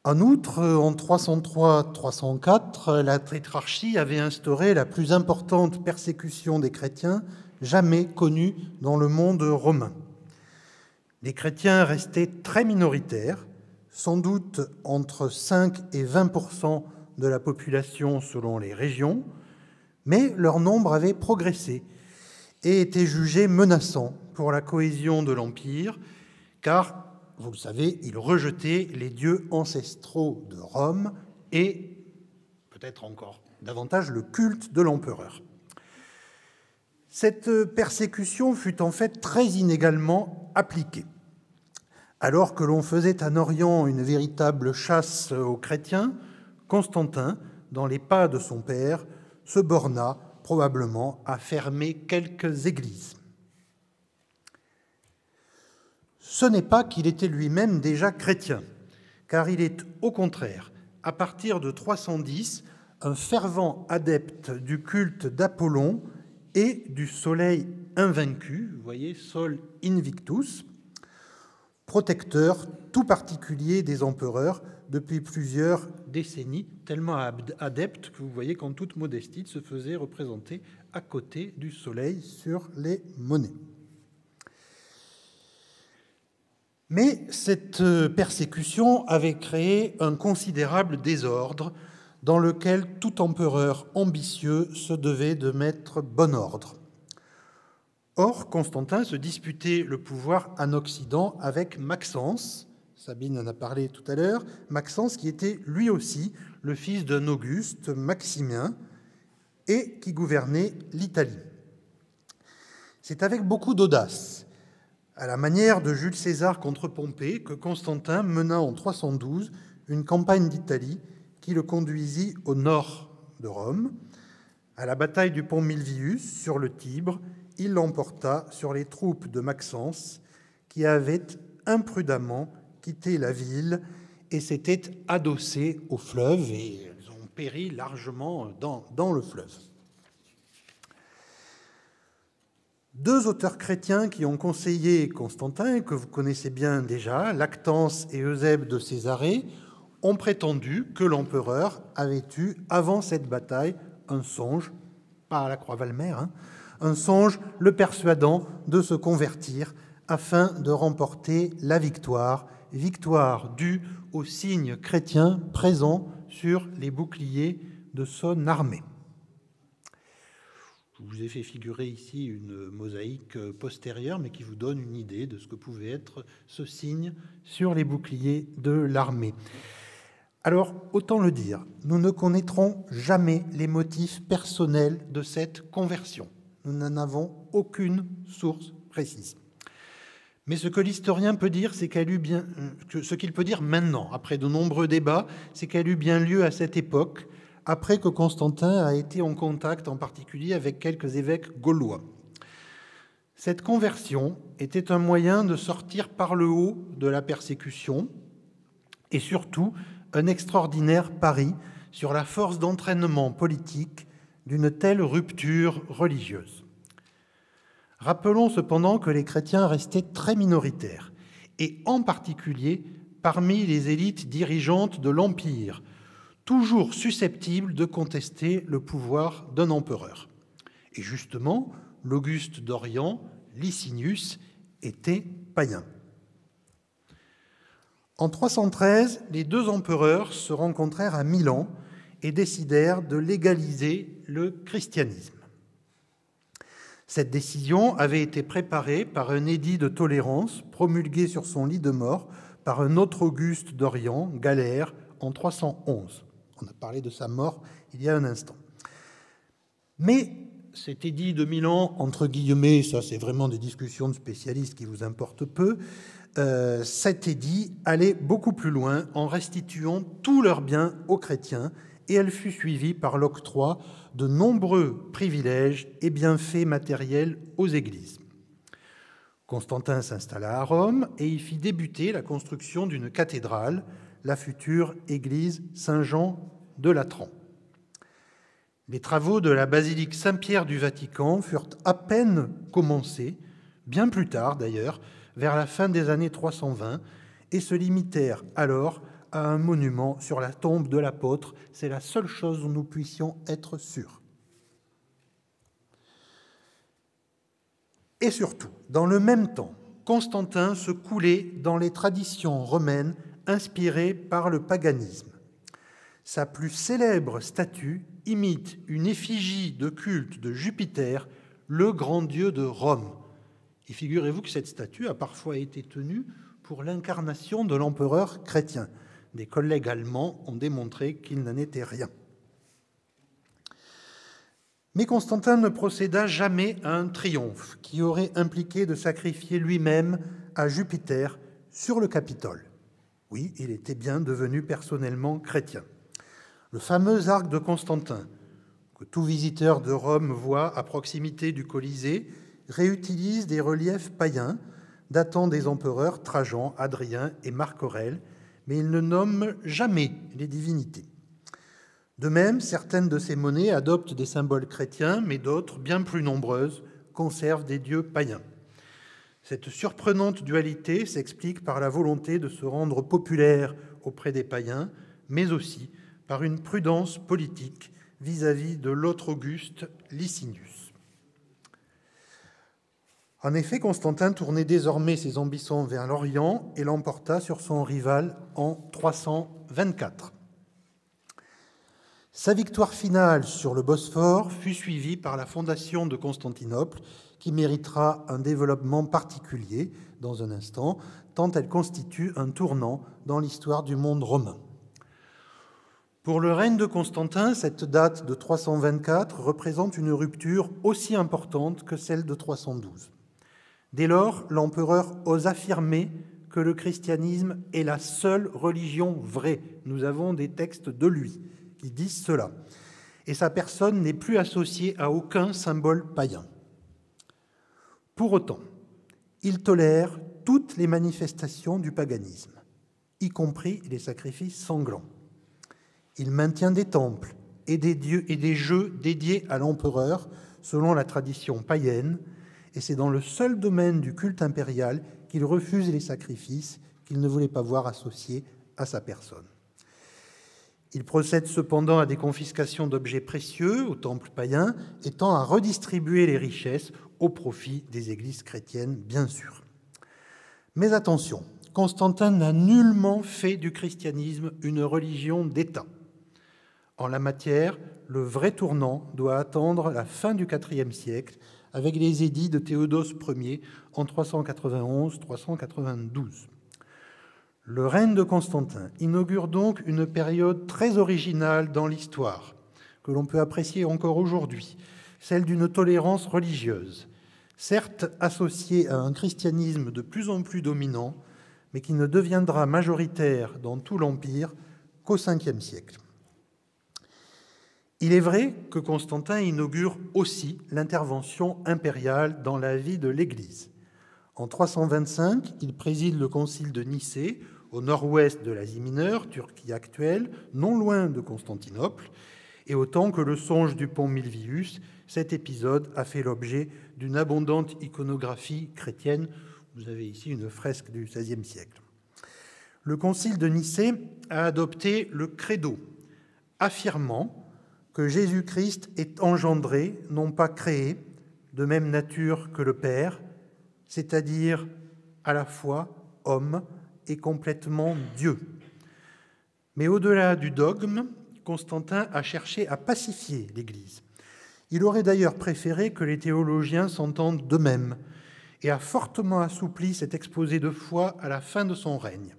En outre, en 303-304, la tétrarchie avait instauré la plus importante persécution des chrétiens jamais connue dans le monde romain. Les chrétiens restaient très minoritaires, sans doute entre 5 et 20% de la population selon les régions, mais leur nombre avait progressé et était jugé menaçant pour la cohésion de l'Empire, car, vous le savez, ils rejetaient les dieux ancestraux de Rome et, peut-être encore davantage, le culte de l'empereur. Cette persécution fut en fait très inégalement appliquée. Alors que l'on faisait en Orient une véritable chasse aux chrétiens, Constantin, dans les pas de son père, se borna probablement à fermer quelques églises. Ce n'est pas qu'il était lui-même déjà chrétien, car il est au contraire, à partir de 310, un fervent adepte du culte d'Apollon et du soleil invaincu, vous voyez, Sol Invictus, protecteur tout particulier des empereurs depuis plusieurs décennies, tellement adepte que vous voyez qu'en toute modestie, il se faisait représenter à côté du soleil sur les monnaies. Mais cette persécution avait créé un considérable désordre dans lequel tout empereur ambitieux se devait de mettre bon ordre. Or, Constantin se disputait le pouvoir en Occident avec Maxence, Sabine en a parlé tout à l'heure, Maxence qui était lui aussi le fils d'un Auguste, Maximien, et qui gouvernait l'Italie. C'est avec beaucoup d'audace, à la manière de Jules César contre Pompée, que Constantin mena en 312 une campagne d'Italie qui le conduisit au nord de Rome. À la bataille du pont Milvius, sur le Tibre, il l'emporta sur les troupes de Maxence qui avaient imprudemment quitté la ville et s'étaient adossées au fleuve et elles ont péri largement dans le fleuve. Deux auteurs chrétiens qui ont conseillé Constantin, que vous connaissez bien déjà, Lactance et Eusèbe de Césarée, ont prétendu que l'empereur avait eu, avant cette bataille, un songe, pas à la Croix-Valmer, un songe le persuadant de se convertir afin de remporter la victoire, victoire due aux signes chrétiens présents sur les boucliers de son armée. Je vous ai fait figurer ici une mosaïque postérieure, mais qui vous donne une idée de ce que pouvait être ce signe sur les boucliers de l'armée. Alors, autant le dire, nous ne connaîtrons jamais les motifs personnels de cette conversion. Nous n'en avons aucune source précise. Mais ce que l'historien peut dire, c'est ce qu'il peut dire maintenant, après de nombreux débats, c'est qu'elle eut bien lieu à cette époque, après que Constantin a été en contact en particulier avec quelques évêques gaulois. Cette conversion était un moyen de sortir par le haut de la persécution et surtout un extraordinaire pari sur la force d'entraînement politique d'une telle rupture religieuse. Rappelons cependant que les chrétiens restaient très minoritaires, et en particulier parmi les élites dirigeantes de l'Empire, toujours susceptibles de contester le pouvoir d'un empereur. Et justement, l'Auguste d'Orient, Licinius, était païen. En 313, les deux empereurs se rencontrèrent à Milan et décidèrent de légaliser le christianisme. Cette décision avait été préparée par un édit de tolérance promulgué sur son lit de mort par un autre Auguste d'Orient, Galère, en 311. On a parlé de sa mort il y a un instant. Mais cet édit de Milan, entre guillemets, ça c'est vraiment des discussions de spécialistes qui vous importent peu, cet édit allait beaucoup plus loin en restituant tous leurs biens aux chrétiens et elle fut suivie par l'octroi de nombreux privilèges et bienfaits matériels aux églises. Constantin s'installa à Rome et y fit débuter la construction d'une cathédrale, la future église Saint-Jean de Latran. Les travaux de la basilique Saint-Pierre du Vatican furent à peine commencés, bien plus tard d'ailleurs, vers la fin des années 320, et se limitèrent alors à un monument sur la tombe de l'apôtre. C'est la seule chose dont nous puissions être sûrs. Et surtout, dans le même temps, Constantin se coulait dans les traditions romaines inspirées par le paganisme. Sa plus célèbre statue imite une effigie de culte de Jupiter, le grand dieu de Rome. Et figurez-vous que cette statue a parfois été tenue pour l'incarnation de l'empereur chrétien. Des collègues allemands ont démontré qu'il n'en était rien. Mais Constantin ne procéda jamais à un triomphe qui aurait impliqué de sacrifier lui-même à Jupiter sur le Capitole. Oui, il était bien devenu personnellement chrétien. Le fameux arc de Constantin, que tout visiteur de Rome voit à proximité du Colisée, réutilise des reliefs païens datant des empereurs Trajan, Adrien et Marc Aurèle, mais il ne nomme jamais les divinités. De même, certaines de ces monnaies adoptent des symboles chrétiens, mais d'autres, bien plus nombreuses, conservent des dieux païens. Cette surprenante dualité s'explique par la volonté de se rendre populaire auprès des païens, mais aussi par une prudence politique vis-à-vis de l'autre Auguste, Licinius. En effet, Constantin tournait désormais ses ambitions vers l'Orient et l'emporta sur son rival en 324. Sa victoire finale sur le Bosphore fut suivie par la fondation de Constantinople, qui méritera un développement particulier dans un instant, tant elle constitue un tournant dans l'histoire du monde romain. Pour le règne de Constantin, cette date de 324 représente une rupture aussi importante que celle de 312. Dès lors, l'empereur ose affirmer que le christianisme est la seule religion vraie. Nous avons des textes de lui qui disent cela. Et sa personne n'est plus associée à aucun symbole païen. Pour autant, il tolère toutes les manifestations du paganisme, y compris les sacrifices sanglants. Il maintient des temples et des dieux et des jeux dédiés à l'empereur selon la tradition païenne, et c'est dans le seul domaine du culte impérial qu'il refuse les sacrifices qu'il ne voulait pas voir associés à sa personne. Il procède cependant à des confiscations d'objets précieux au temple païen et tend à redistribuer les richesses au profit des églises chrétiennes, bien sûr. Mais attention, Constantin n'a nullement fait du christianisme une religion d'État. En la matière, le vrai tournant doit attendre la fin du IVe siècle avec les édits de Théodose Ier en 391-392. Le règne de Constantin inaugure donc une période très originale dans l'histoire, que l'on peut apprécier encore aujourd'hui, celle d'une tolérance religieuse, certes associée à un christianisme de plus en plus dominant, mais qui ne deviendra majoritaire dans tout l'Empire qu'au Ve siècle. Il est vrai que Constantin inaugure aussi l'intervention impériale dans la vie de l'Église. En 325, il préside le concile de Nicée, au nord-ouest de l'Asie mineure, Turquie actuelle, non loin de Constantinople, et autant que le songe du pont Milvius, cet épisode a fait l'objet d'une abondante iconographie chrétienne. Vous avez ici une fresque du XVIe siècle. Le concile de Nicée a adopté le credo, affirmant que Jésus-Christ est engendré, non pas créé, de même nature que le Père, c'est-à-dire à la fois homme et complètement Dieu. Mais au-delà du dogme, Constantin a cherché à pacifier l'Église. Il aurait d'ailleurs préféré que les théologiens s'entendent d'eux-mêmes et a fortement assoupli cet exposé de foi à la fin de son règne.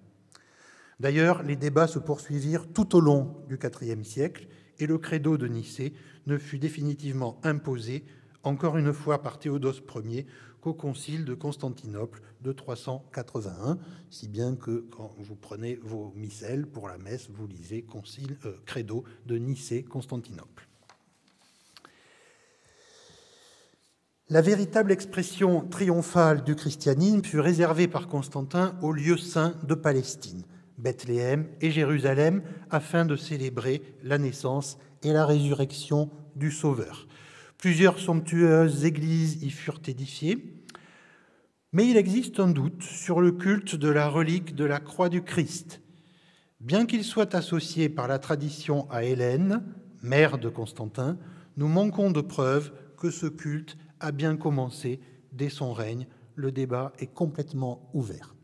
D'ailleurs, les débats se poursuivirent tout au long du IVe siècle et le credo de Nicée ne fut définitivement imposé, encore une fois par Théodose Ier, qu'au concile de Constantinople de 381, si bien que quand vous prenez vos missels pour la messe, vous lisez credo de Nicée-Constantinople. La véritable expression triomphale du christianisme fut réservée par Constantin aux lieux saints de Palestine, Bethléem et Jérusalem, afin de célébrer la naissance et la résurrection du Sauveur. Plusieurs somptueuses églises y furent édifiées, mais il existe un doute sur le culte de la relique de la croix du Christ. Bien qu'il soit associé par la tradition à Hélène, mère de Constantin, nous manquons de preuves que ce culte a bien commencé dès son règne. Le débat est complètement ouvert.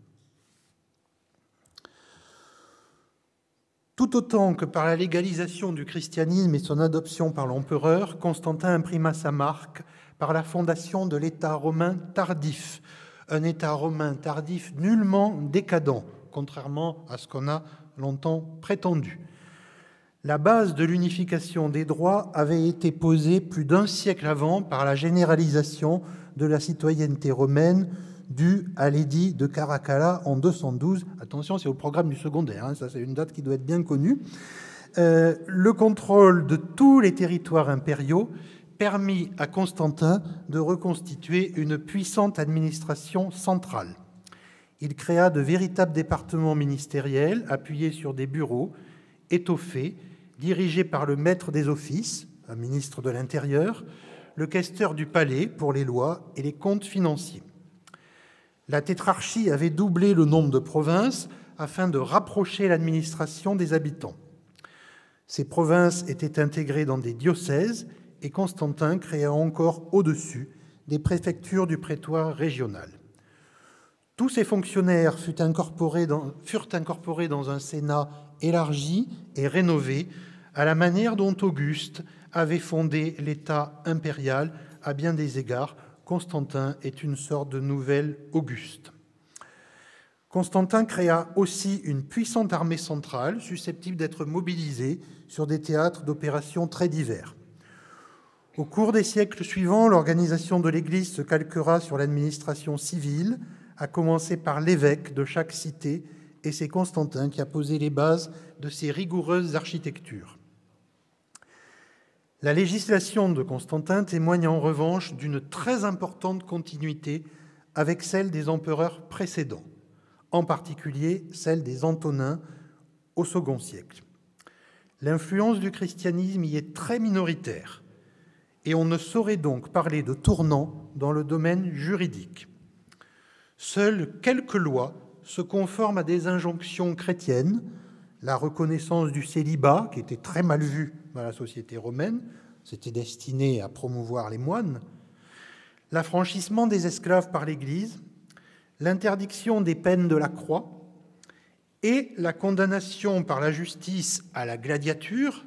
Tout autant que par la légalisation du christianisme et son adoption par l'empereur, Constantin imprima sa marque par la fondation de l'État romain tardif, un État romain tardif nullement décadent, contrairement à ce qu'on a longtemps prétendu. La base de l'unification des droits avait été posée plus d'un siècle avant par la généralisation de la citoyenneté romaine due à l'édit de Caracalla en 212. Attention, c'est au programme du secondaire, ça c'est une date qui doit être bien connue. Le contrôle de tous les territoires impériaux permit à Constantin de reconstituer une puissante administration centrale. Il créa de véritables départements ministériels appuyés sur des bureaux étoffés, dirigés par le maître des offices, un ministre de l'Intérieur, le questeur du palais pour les lois et les comptes financiers. La tétrarchie avait doublé le nombre de provinces afin de rapprocher l'administration des habitants. Ces provinces étaient intégrées dans des diocèses et Constantin créa encore au-dessus des préfectures du prétoire régional. Tous ces fonctionnaires furent incorporés dans un Sénat élargi et rénové à la manière dont Auguste avait fondé l'État impérial. À bien des égards, Constantin est une sorte de nouvel Auguste. Constantin créa aussi une puissante armée centrale susceptible d'être mobilisée sur des théâtres d'opérations très divers. Au cours des siècles suivants, l'organisation de l'Église se calquera sur l'administration civile, à commencer par l'évêque de chaque cité, et c'est Constantin qui a posé les bases de ces rigoureuses architectures. La législation de Constantin témoigne en revanche d'une très importante continuité avec celle des empereurs précédents, en particulier celle des Antonins au II siècle. L'influence du christianisme y est très minoritaire, et on ne saurait donc parler de tournant dans le domaine juridique. Seules quelques lois se conforment à des injonctions chrétiennes, la reconnaissance du célibat, qui était très mal vu dans la société romaine, c'était destiné à promouvoir les moines, l'affranchissement des esclaves par l'Église, l'interdiction des peines de la croix et la condamnation par la justice à la gladiature,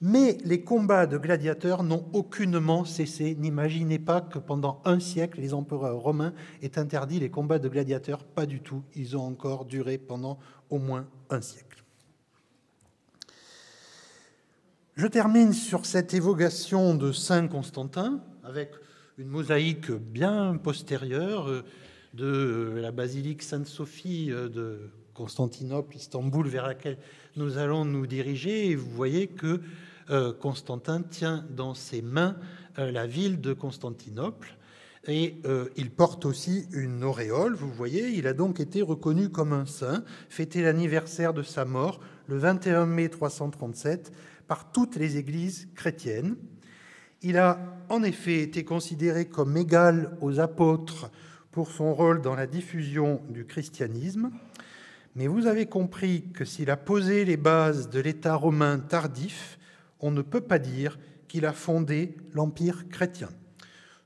mais les combats de gladiateurs n'ont aucunement cessé. N'imaginez pas que pendant un siècle, les empereurs romains aient interdit les combats de gladiateurs, pas du tout. Ils ont encore duré pendant au moins un siècle. Je termine sur cette évocation de Saint Constantin avec une mosaïque bien postérieure de la basilique Sainte-Sophie de Constantinople, Istanbul, vers laquelle nous allons nous diriger. Et vous voyez que Constantin tient dans ses mains la ville de Constantinople et il porte aussi une auréole. Vous voyez, il a donc été reconnu comme un saint, fêté l'anniversaire de sa mort le 21 mai 337 par toutes les églises chrétiennes. Il a en effet été considéré comme égal aux apôtres pour son rôle dans la diffusion du christianisme. Mais vous avez compris que s'il a posé les bases de l'État romain tardif, on ne peut pas dire qu'il a fondé l'Empire chrétien.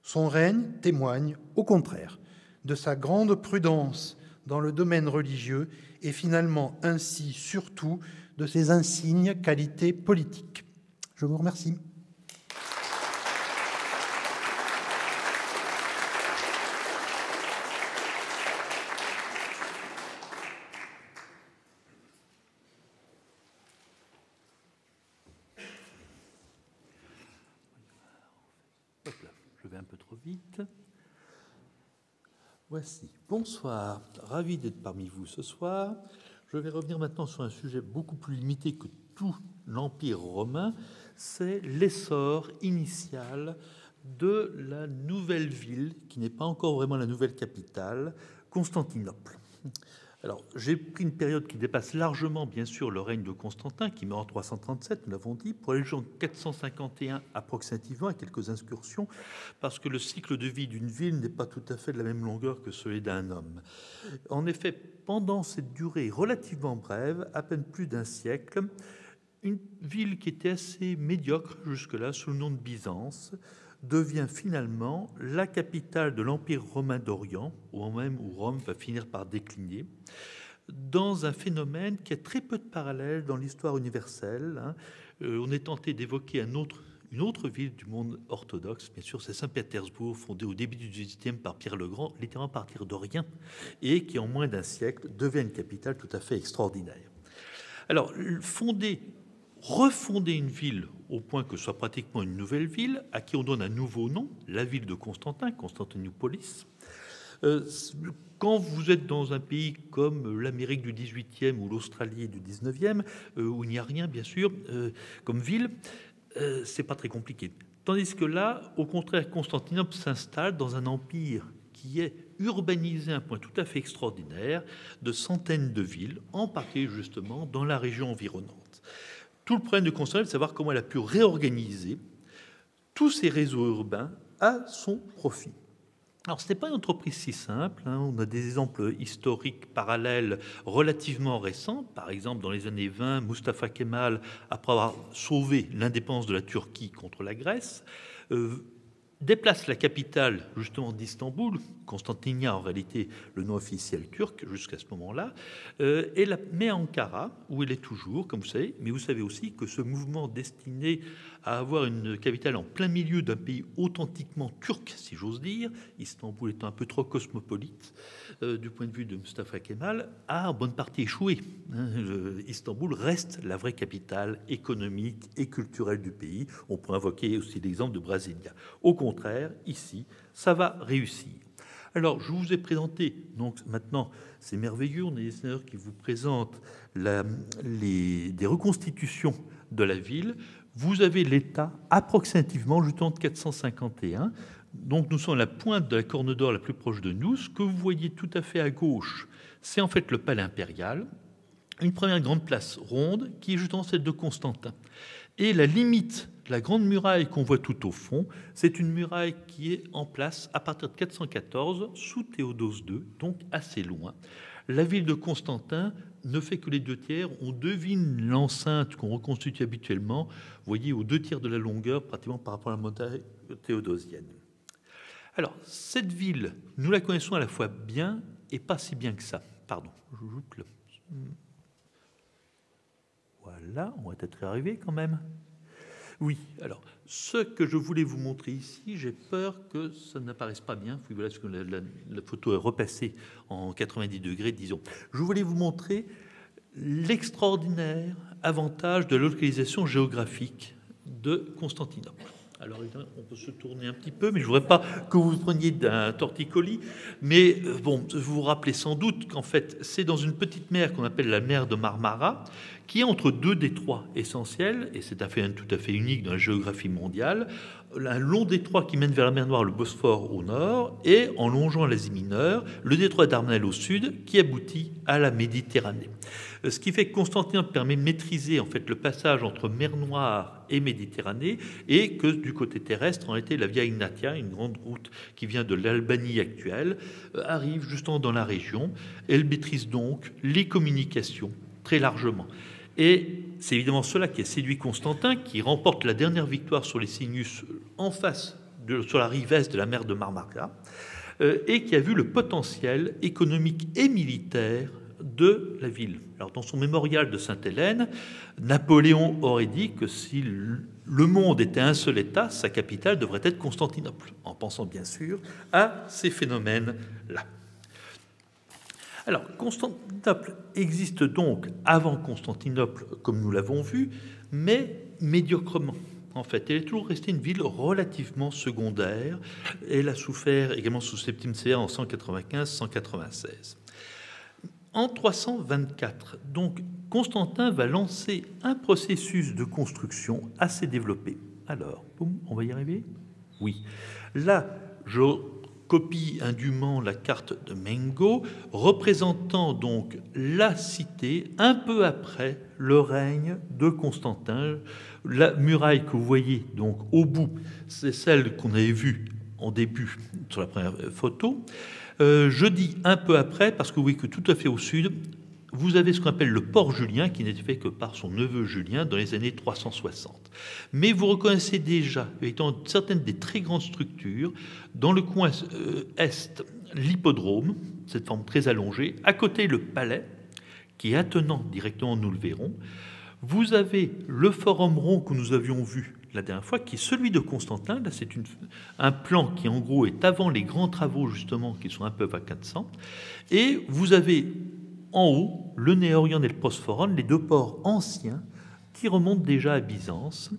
Son règne témoigne, au contraire, de sa grande prudence dans le domaine religieux et finalement ainsi surtout de ses insignes qualités politiques. Je vous remercie. Je vais un peu trop vite. Voici. Bonsoir. Ravi d'être parmi vous ce soir. Je vais revenir maintenant sur un sujet beaucoup plus limité que tout l'Empire romain. C'est l'essor initial de la nouvelle ville, qui n'est pas encore vraiment la nouvelle capitale, Constantinople. Alors, j'ai pris une période qui dépasse largement, bien sûr, le règne de Constantin, qui meurt en 337, nous l'avons dit, pour aller jusqu'en 451 approximativement, à quelques incursions, parce que le cycle de vie d'une ville n'est pas tout à fait de la même longueur que celui d'un homme. En effet, pendant cette durée relativement brève, à peine plus d'un siècle, une ville qui était assez médiocre jusque-là, sous le nom de Byzance, devient finalement la capitale de l'Empire romain d'Orient, au moment même où Rome va finir par décliner, dans un phénomène qui a très peu de parallèles dans l'histoire universelle. On est tenté d'évoquer une autre ville du monde orthodoxe, bien sûr, c'est Saint-Pétersbourg, fondée au début du XVIIIe par Pierre le Grand, littéralement à partir de rien, et qui en moins d'un siècle devient une capitale tout à fait extraordinaire. Alors, refonder une ville au point que ce soit pratiquement une nouvelle ville, à qui on donne un nouveau nom, la ville de Constantin, Constantinopolis. Quand vous êtes dans un pays comme l'Amérique du XVIIIe ou l'Australie du XIXe, où il n'y a rien, bien sûr, comme ville, c'est pas très compliqué. Tandis que là, au contraire, Constantinople s'installe dans un empire qui est urbanisé à un point tout à fait extraordinaire, de centaines de villes, en partie justement dans la région environnante. Tout le problème de Constantinople, c'est de savoir comment elle a pu réorganiser tous ces réseaux urbains à son profit. Alors, ce n'est pas une entreprise si simple. On a des exemples historiques parallèles relativement récents. Par exemple, dans les années 20, Mustafa Kemal, après avoir sauvé l'indépendance de la Turquie contre la Grèce, déplace la capitale justement d'Istanbul, Constantinia en réalité le nom officiel turc jusqu'à ce moment-là, et la met à Ankara, où elle est toujours, comme vous savez, mais vous savez aussi que ce mouvement destiné à avoir une capitale en plein milieu d'un pays authentiquement turc, si j'ose dire, Istanbul étant un peu trop cosmopolite du point de vue de Mustafa Kemal, a en bonne partie échoué. Istanbul reste la vraie capitale économique et culturelle du pays. On peut invoquer aussi l'exemple de Brasilia. Au contraire, ici, ça va réussir. Alors, je vous ai présenté, donc maintenant, c'est merveilleux, on a des sénateurs qui vous présentent des reconstitutions de la ville. Vous avez l'État approximativement jusqu'en 451. Donc, nous sommes à la pointe de la Corne d'Or la plus proche de nous. Ce que vous voyez tout à fait à gauche, c'est en fait le palais impérial, une première grande place ronde qui est justement celle de Constantin. Et la limite, la grande muraille qu'on voit tout au fond, c'est une muraille qui est en place à partir de 414 sous Théodose II, donc assez loin. La ville de Constantin ne fait que les 2/3. On devine l'enceinte qu'on reconstitue habituellement, vous voyez, aux 2/3 de la longueur, pratiquement par rapport à la montagne théodosienne. Alors, cette ville, nous la connaissons à la fois bien et pas si bien que ça. Pardon, j'ajoute le... Voilà, on va peut-être y arriver quand même. Oui, alors, ce que je voulais vous montrer ici, j'ai peur que ça n'apparaisse pas bien. Voilà, parce que la photo est repassée en 90 degrés, disons. Je voulais vous montrer l'extraordinaire avantage de la localisation géographique de Constantinople. Alors, on peut se tourner un petit peu, mais je ne voudrais pas que vous preniez d'un torticolis. Mais bon, vous vous rappelez sans doute qu'en fait, c'est dans une petite mer qu'on appelle la mer de Marmara, qui est entre deux détroits essentiels, et c'est tout à fait unique dans la géographie mondiale, un long détroit qui mène vers la mer Noire, le Bosphore au nord, et en longeant l'Asie mineure, le détroit d'Arnel au sud, qui aboutit à la Méditerranée. Ce qui fait que Constantinople permet de maîtriser en fait le passage entre mer Noire et Méditerranée, et que du côté terrestre, en été, la Via Egnatia, une grande route qui vient de l'Albanie actuelle, arrive justement dans la région. Elle maîtrise donc les communications très largement. Et c'est évidemment cela qui a séduit Constantin, qui remporte la dernière victoire sur les Cynus en face, sur la rive est de la mer de Marmara, et qui a vu le potentiel économique et militaire de la ville. Alors, dans son mémorial de Sainte-Hélène, Napoléon aurait dit que si le monde était un seul État, sa capitale devrait être Constantinople, en pensant bien sûr à ces phénomènes-là. Alors, Constantinople existe donc avant Constantinople, comme nous l'avons vu, mais médiocrement. En fait, elle est toujours restée une ville relativement secondaire. Elle a souffert également sous Septime Séa en 195-196. En 324, donc, Constantin va lancer un processus de construction assez développé. Alors, boum, on va y arriver ? Oui. Là, je copie indûment la carte de Mengo, représentant donc la cité un peu après le règne de Constantin. La muraille que vous voyez donc au bout, c'est celle qu'on avait vue en début sur la première photo. Je dis un peu après parce que vous voyez que tout à fait au sud, vous avez ce qu'on appelle le port Julien, qui n'était fait que par son neveu Julien dans les années 360. Mais vous reconnaissez déjà, étant certaines des très grandes structures, dans le coin est, l'hippodrome, cette forme très allongée, à côté le palais, qui est attenant directement, nous le verrons. Vous avez le forum rond que nous avions vu la dernière fois, qui est celui de Constantin. Là, c'est un plan qui, en gros, est avant les grands travaux, justement, qui sont un peu à 400. Et vous avez en haut le Néorion et le Prosphoron, les deux ports anciens qui remontent déjà à Byzance.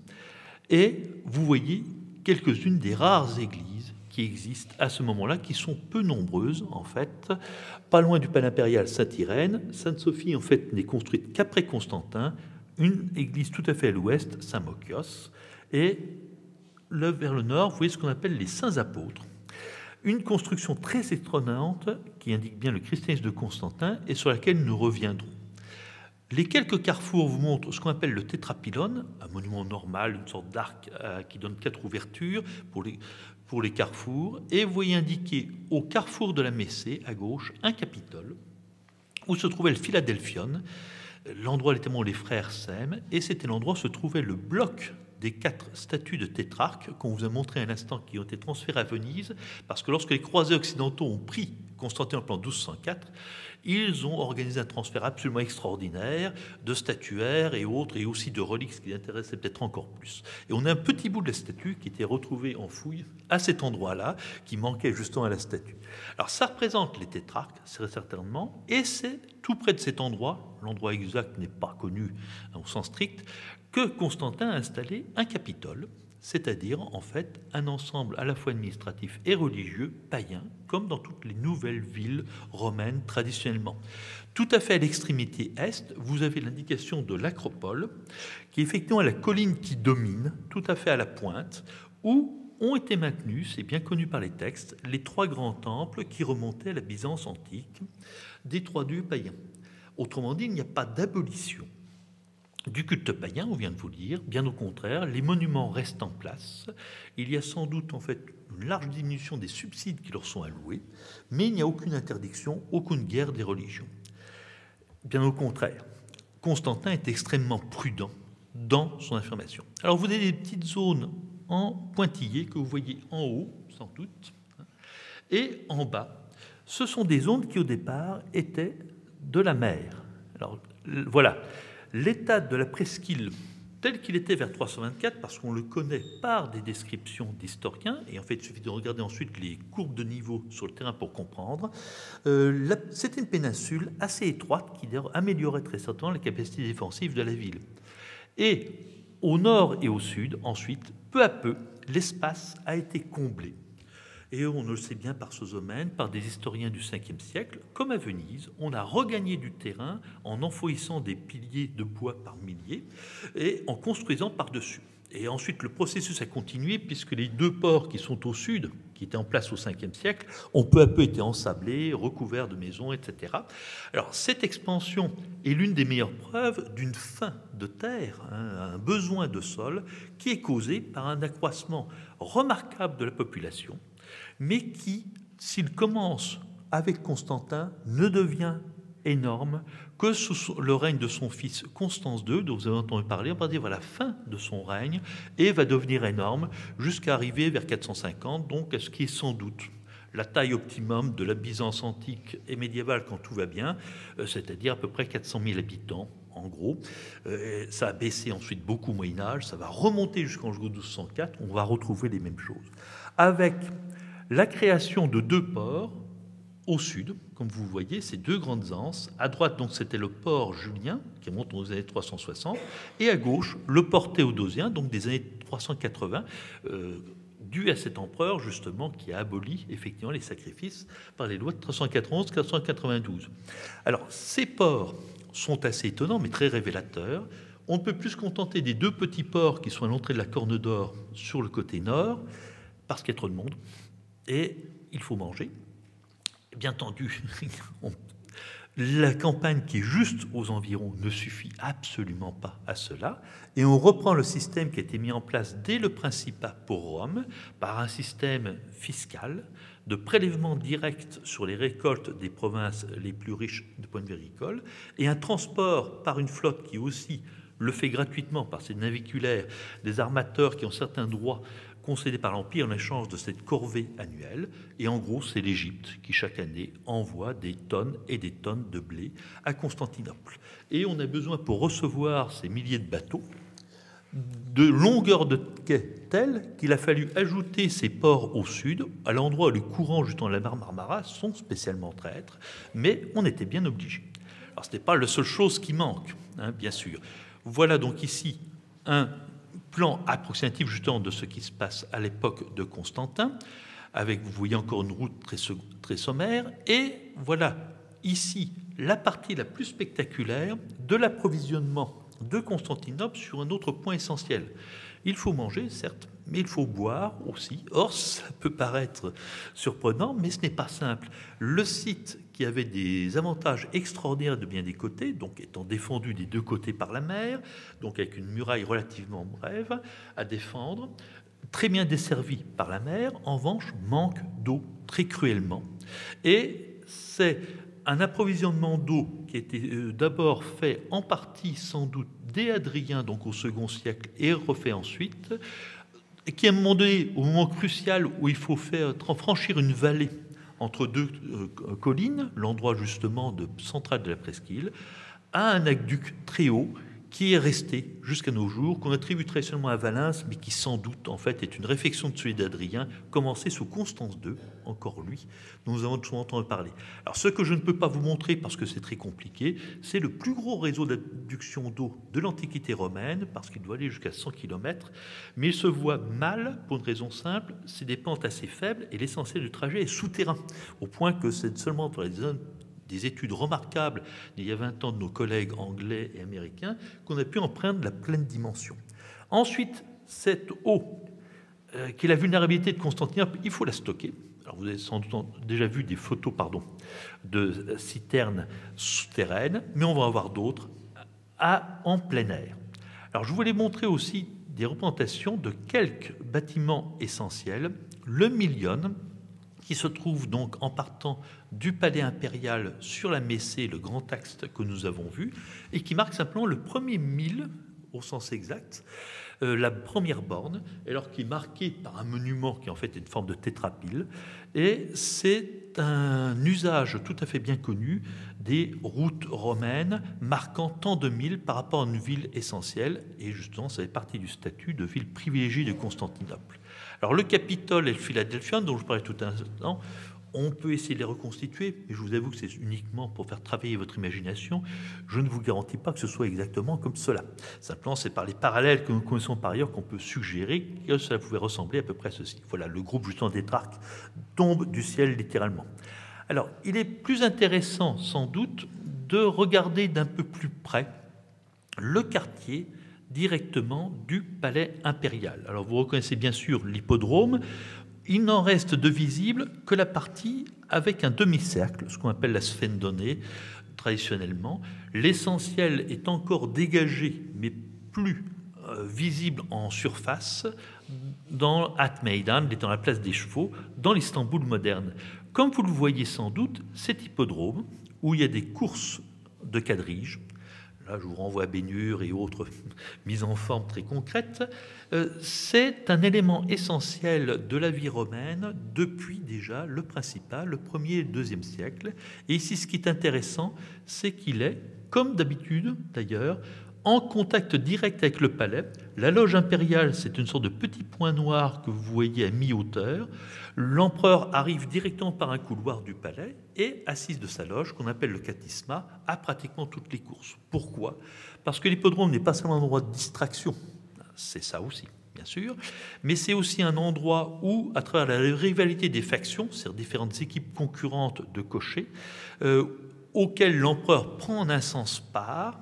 Et vous voyez quelques-unes des rares églises qui existent à ce moment-là, qui sont peu nombreuses, en fait. Pas loin du palais impérial Sainte-Irène. Sainte-Sophie, en fait, n'est construite qu'après Constantin. Une église tout à fait à l'ouest, Saint-Mokios. Et vers le nord, vous voyez ce qu'on appelle les Saints Apôtres. Une construction très étonnante qui indique bien le christianisme de Constantin et sur laquelle nous reviendrons. Les quelques carrefours vous montrent ce qu'on appelle le tétrapylone, un monument normal, une sorte d'arc qui donne 4 ouvertures pour les carrefours. Et vous voyez indiqué au carrefour de la Messée, à gauche, un capitole où se trouvait le Philadelphion, l'endroit où les frères s'aiment, et c'était l'endroit où se trouvait le bloc des 4 statues de tétrarques qu'on vous a montré à l'instant, qui ont été transférées à Venise, parce que lorsque les croisés occidentaux ont pris Constantinople en 1204, ils ont organisé un transfert absolument extraordinaire de statuaires et autres, et aussi de reliques, ce qui intéressait peut-être encore plus. Et on a un petit bout de la statue qui était retrouvé en fouille à cet endroit-là, qui manquait justement à la statue. Alors ça représente les tétrarques, très certainement, et c'est tout près de cet endroit, l'endroit exact n'est pas connu au sens strict, que Constantin a installé un capitole, c'est-à-dire en fait un ensemble à la fois administratif et religieux païen, comme dans toutes les nouvelles villes romaines traditionnellement. Tout à fait à l'extrémité est, vous avez l'indication de l'acropole, qui est effectivement la colline qui domine, tout à fait à la pointe, où ont été maintenus, c'est bien connu par les textes, les 3 grands temples qui remontaient à la Byzance antique, des 3 dieux païens. Autrement dit, il n'y a pas d'abolition du culte païen, on vient de vous le dire, bien au contraire, les monuments restent en place. Il y a sans doute en fait une large diminution des subsides qui leur sont alloués, mais il n'y a aucune interdiction, aucune guerre des religions. Bien au contraire, Constantin est extrêmement prudent dans son affirmation. Alors vous avez des petites zones en pointillés que vous voyez en haut, sans doute, et en bas. Ce sont des zones qui au départ étaient de la mer. Alors voilà. L'état de la presqu'île tel qu'il était vers 324, parce qu'on le connaît par des descriptions d'historiens, et en fait il suffit de regarder ensuite les courbes de niveau sur le terrain pour comprendre, c'était une péninsule assez étroite qui améliorait très certainement la capacité défensive de la ville. Et Au nord et au sud, ensuite, peu à peu, l'espace a été comblé. Et on le sait bien par Sozomen, par des historiens du 5e siècle, comme à Venise, on a regagné du terrain en enfournissant des piliers de bois par milliers et en construisant par-dessus. Et ensuite, le processus a continué puisque les 2 ports qui sont au sud, qui étaient en place au 5e siècle, ont peu à peu été ensablés, recouverts de maisons, etc. Alors, cette expansion est l'une des meilleures preuves d'une faim de terre, un besoin de sol, qui est causé par un accroissement remarquable de la population, mais qui, s'il commence avec Constantin, ne devient énorme que sous le règne de son fils Constance II, dont vous avez entendu parler, on va dire à la fin de son règne, et va devenir énorme jusqu'à arriver vers 450, donc à ce qui est sans doute la taille optimum de la Byzance antique et médiévale quand tout va bien, c'est-à-dire à peu près 400 000 habitants, en gros. Ça a baissé ensuite beaucoup au Moyen-Âge, ça va remonter jusqu'en 1204, on va retrouver les mêmes choses. Avec la création de 2 ports au sud, comme vous voyez, ces 2 grandes anses. À droite, donc, c'était le port Julien, qui remonte aux années 360, et à gauche, le port théodosien, donc des années 380, dû à cet empereur, justement, qui a aboli, effectivement, les sacrifices par les lois de 391-492. Alors, ces ports sont assez étonnants, mais très révélateurs. On ne peut plus se contenter des 2 petits ports qui sont à l'entrée de la Corne d'Or sur le côté nord, parce qu'il y a trop de monde, et il faut manger. Bien entendu, la campagne qui est juste aux environs ne suffit absolument pas à cela. Et on reprend le système qui a été mis en place dès le Principat pour Rome, par un système fiscal de prélèvement direct sur les récoltes des provinces les plus riches du point de vue agricole, et un transport par une flotte qui aussi le fait gratuitement par ses naviculaires, des armateurs qui ont certains droits concédé par l'Empire en échange de cette corvée annuelle. Et en gros, c'est l'Égypte qui, chaque année, envoie des tonnes et des tonnes de blé à Constantinople. Et on a besoin, pour recevoir ces milliers de bateaux, de longueur de quai telle qu'il a fallu ajouter ces ports au sud, à l'endroit où les courants justement de la mer Marmara sont spécialement traîtres, mais on était bien obligé. Alors, ce n'est pas la seule chose qui manque, bien sûr. Voilà donc ici un plan approximatif justement de ce qui se passe à l'époque de Constantin, avec, vous voyez encore une route très sommaire, et voilà ici la partie la plus spectaculaire de l'approvisionnement de Constantinople sur un autre point essentiel. Il faut manger, certes, mais il faut boire aussi. Or, ça peut paraître surprenant, mais ce n'est pas simple. Le site, qui avait des avantages extraordinaires de bien des côtés, donc étant défendu des 2 côtés par la mer, donc avec une muraille relativement brève à défendre, très bien desservi par la mer, en revanche, manque d'eau très cruellement. Et c'est un approvisionnement d'eau qui a été d'abord fait en partie sans doute dès Hadrien, donc au second siècle, et refait ensuite, et qui à un moment donné, au moment crucial où il faut franchir une vallée entre 2 collines, l'endroit justement central de la presqu'île, a un aqueduc très haut qui est resté jusqu'à nos jours, qu'on attribue très seulement à Valens, mais qui sans doute en fait est une réflexion de celui d'Adrien, commencé sous Constance II, encore lui, dont nous avons souvent entendu parler. Alors ce que je ne peux pas vous montrer parce que c'est très compliqué, c'est le plus gros réseau d'adduction d'eau de l'Antiquité romaine, parce qu'il doit aller jusqu'à 100 km, mais il se voit mal pour une raison simple, c'est des pentes assez faibles et l'essentiel du trajet est souterrain, au point que c'est seulement pour les zones des études remarquables d'il y a 20 ans de nos collègues anglais et américains, qu'on a pu en prendre la pleine dimension. Ensuite, cette eau, qui est la vulnérabilité de Constantinople, il faut la stocker. Alors vous avez sans doute déjà vu des photos de citernes souterraines, mais on va en voir d'autres en plein air. Alors je voulais montrer aussi des représentations de quelques bâtiments essentiels. Le Milion, qui se trouve donc en partant du palais impérial sur la Messée, le grand axe que nous avons vu, et qui marque simplement le premier mille, au sens exact, la première borne, alors qui est marqué par un monument qui en fait est une forme de tétrapyle, et c'est un usage tout à fait bien connu des routes romaines marquant tant de milles par rapport à une ville essentielle, et justement ça fait partie du statut de ville privilégiée de Constantinople. Alors le Capitole et le Philadelphia, dont je parlais tout à l'heure, on peut essayer de les reconstituer, mais je vous avoue que c'est uniquement pour faire travailler votre imagination. Je ne vous garantis pas que ce soit exactement comme cela. Simplement, c'est par les parallèles que nous connaissons par ailleurs qu'on peut suggérer que cela pouvait ressembler à peu près à ceci. Voilà, le groupe justement d'Étrarque tombe du ciel littéralement. Alors, il est plus intéressant sans doute de regarder d'un peu plus près le quartier directement du palais impérial. Alors, vous reconnaissez bien sûr l'hippodrome. Il n'en reste de visible que la partie avec un demi-cercle, ce qu'on appelle la sphène-donnée, traditionnellement. L'essentiel est encore dégagé, mais plus visible en surface, dans At Meydan, dans la place des chevaux, dans l'Istanbul moderne. Comme vous le voyez sans doute, cet hippodrome, où il y a des courses de quadriges, là je vous renvoie à Bénure et autres mises en forme très concrètes, c'est un élément essentiel de la vie romaine depuis déjà le principal, le 1er et le 2e siècle. Et ici, ce qui est intéressant, c'est qu'il est, comme d'habitude d'ailleurs, en contact direct avec le palais. La loge impériale, c'est une sorte de petit point noir que vous voyez à mi-hauteur. L'empereur arrive directement par un couloir du palais et assise de sa loge, qu'on appelle le catisma, à pratiquement toutes les courses. Pourquoi ? Parce que l'hippodrome n'est pas seulement un endroit de distraction, c'est ça aussi, bien sûr, mais c'est aussi un endroit où, à travers la rivalité des factions, c'est-à-dire différentes équipes concurrentes de cochers, auxquelles l'empereur prend en un sens part,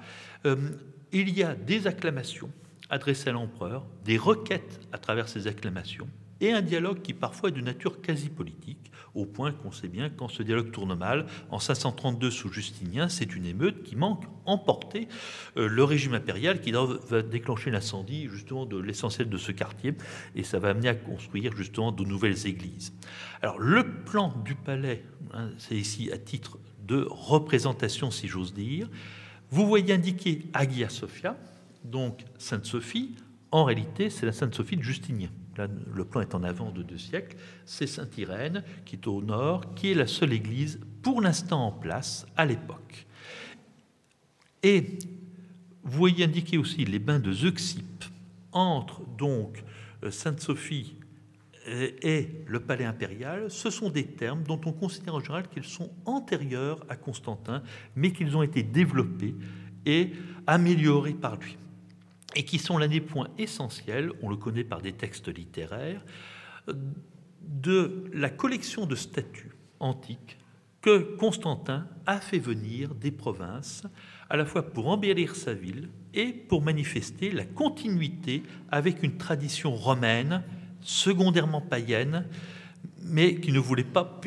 il y a des acclamations adressées à l'empereur, des requêtes à travers ces acclamations, et un dialogue qui parfois est de nature quasi politique, au point qu'on sait bien que quand ce dialogue tourne mal, en 532 sous Justinien, c'est une émeute qui manque emporter le régime impérial qui va déclencher l'incendie justement de l'essentiel de ce quartier, et ça va amener à construire justement de nouvelles églises. Alors le plan du palais, hein, c'est ici à titre de représentation si j'ose dire, vous voyez indiqué Hagia Sophia, donc Sainte-Sophie. En réalité, c'est la Sainte-Sophie de Justinien. Là, le plan est en avant de 2 siècles. C'est Sainte-Irène, qui est au nord, qui est la seule église pour l'instant en place à l'époque. Et vous voyez indiqué aussi les bains de Zeuxippe, entre donc Sainte-Sophie et le palais impérial. Ce sont des termes dont on considère en général qu'ils sont antérieurs à Constantin, mais qu'ils ont été développés et améliorés par lui, et qui sont l'un des points essentiels, on le connaît par des textes littéraires, de la collection de statues antiques que Constantin a fait venir des provinces, à la fois pour embellir sa ville et pour manifester la continuité avec une tradition romaine, secondairement païenne, mais qui ne voulait pas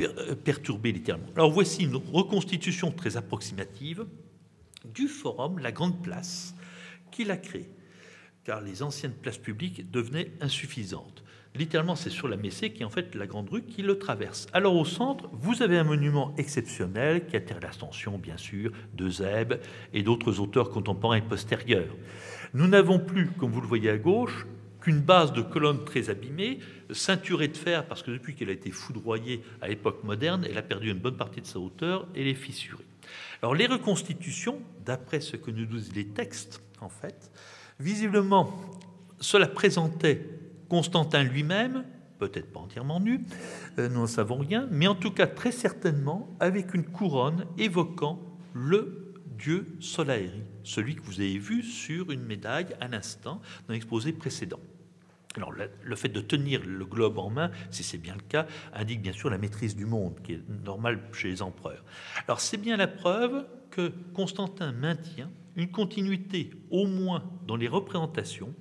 perturber littéralement. Alors voici une reconstitution très approximative du forum, la grande place, qu'il a créée, car les anciennes places publiques devenaient insuffisantes. Littéralement, c'est sur la Messée qui est en fait la grande rue qui le traverse. Alors au centre, vous avez un monument exceptionnel qui attire l'attention, bien sûr, de Zèbe et d'autres auteurs contemporains et postérieurs. Nous n'avons plus, comme vous le voyez à gauche, qu'une base de colonnes très abîmée, ceinturée de fer, parce que depuis qu'elle a été foudroyée à l'époque moderne, elle a perdu une bonne partie de sa hauteur et elle est fissurée. Alors les reconstitutions, d'après ce que nous disent les textes, en fait, visiblement, cela présentait Constantin lui-même, peut-être pas entièrement nu, nous n'en savons rien, mais en tout cas très certainement avec une couronne évoquant le dieu Solaeri, celui que vous avez vu sur une médaille à l'instant dans l'exposé précédent. Alors le fait de tenir le globe en main, si c'est bien le cas, indique bien sûr la maîtrise du monde, qui est normale chez les empereurs. Alors c'est bien la preuve que Constantin maintient une continuité, au moins dans les représentations,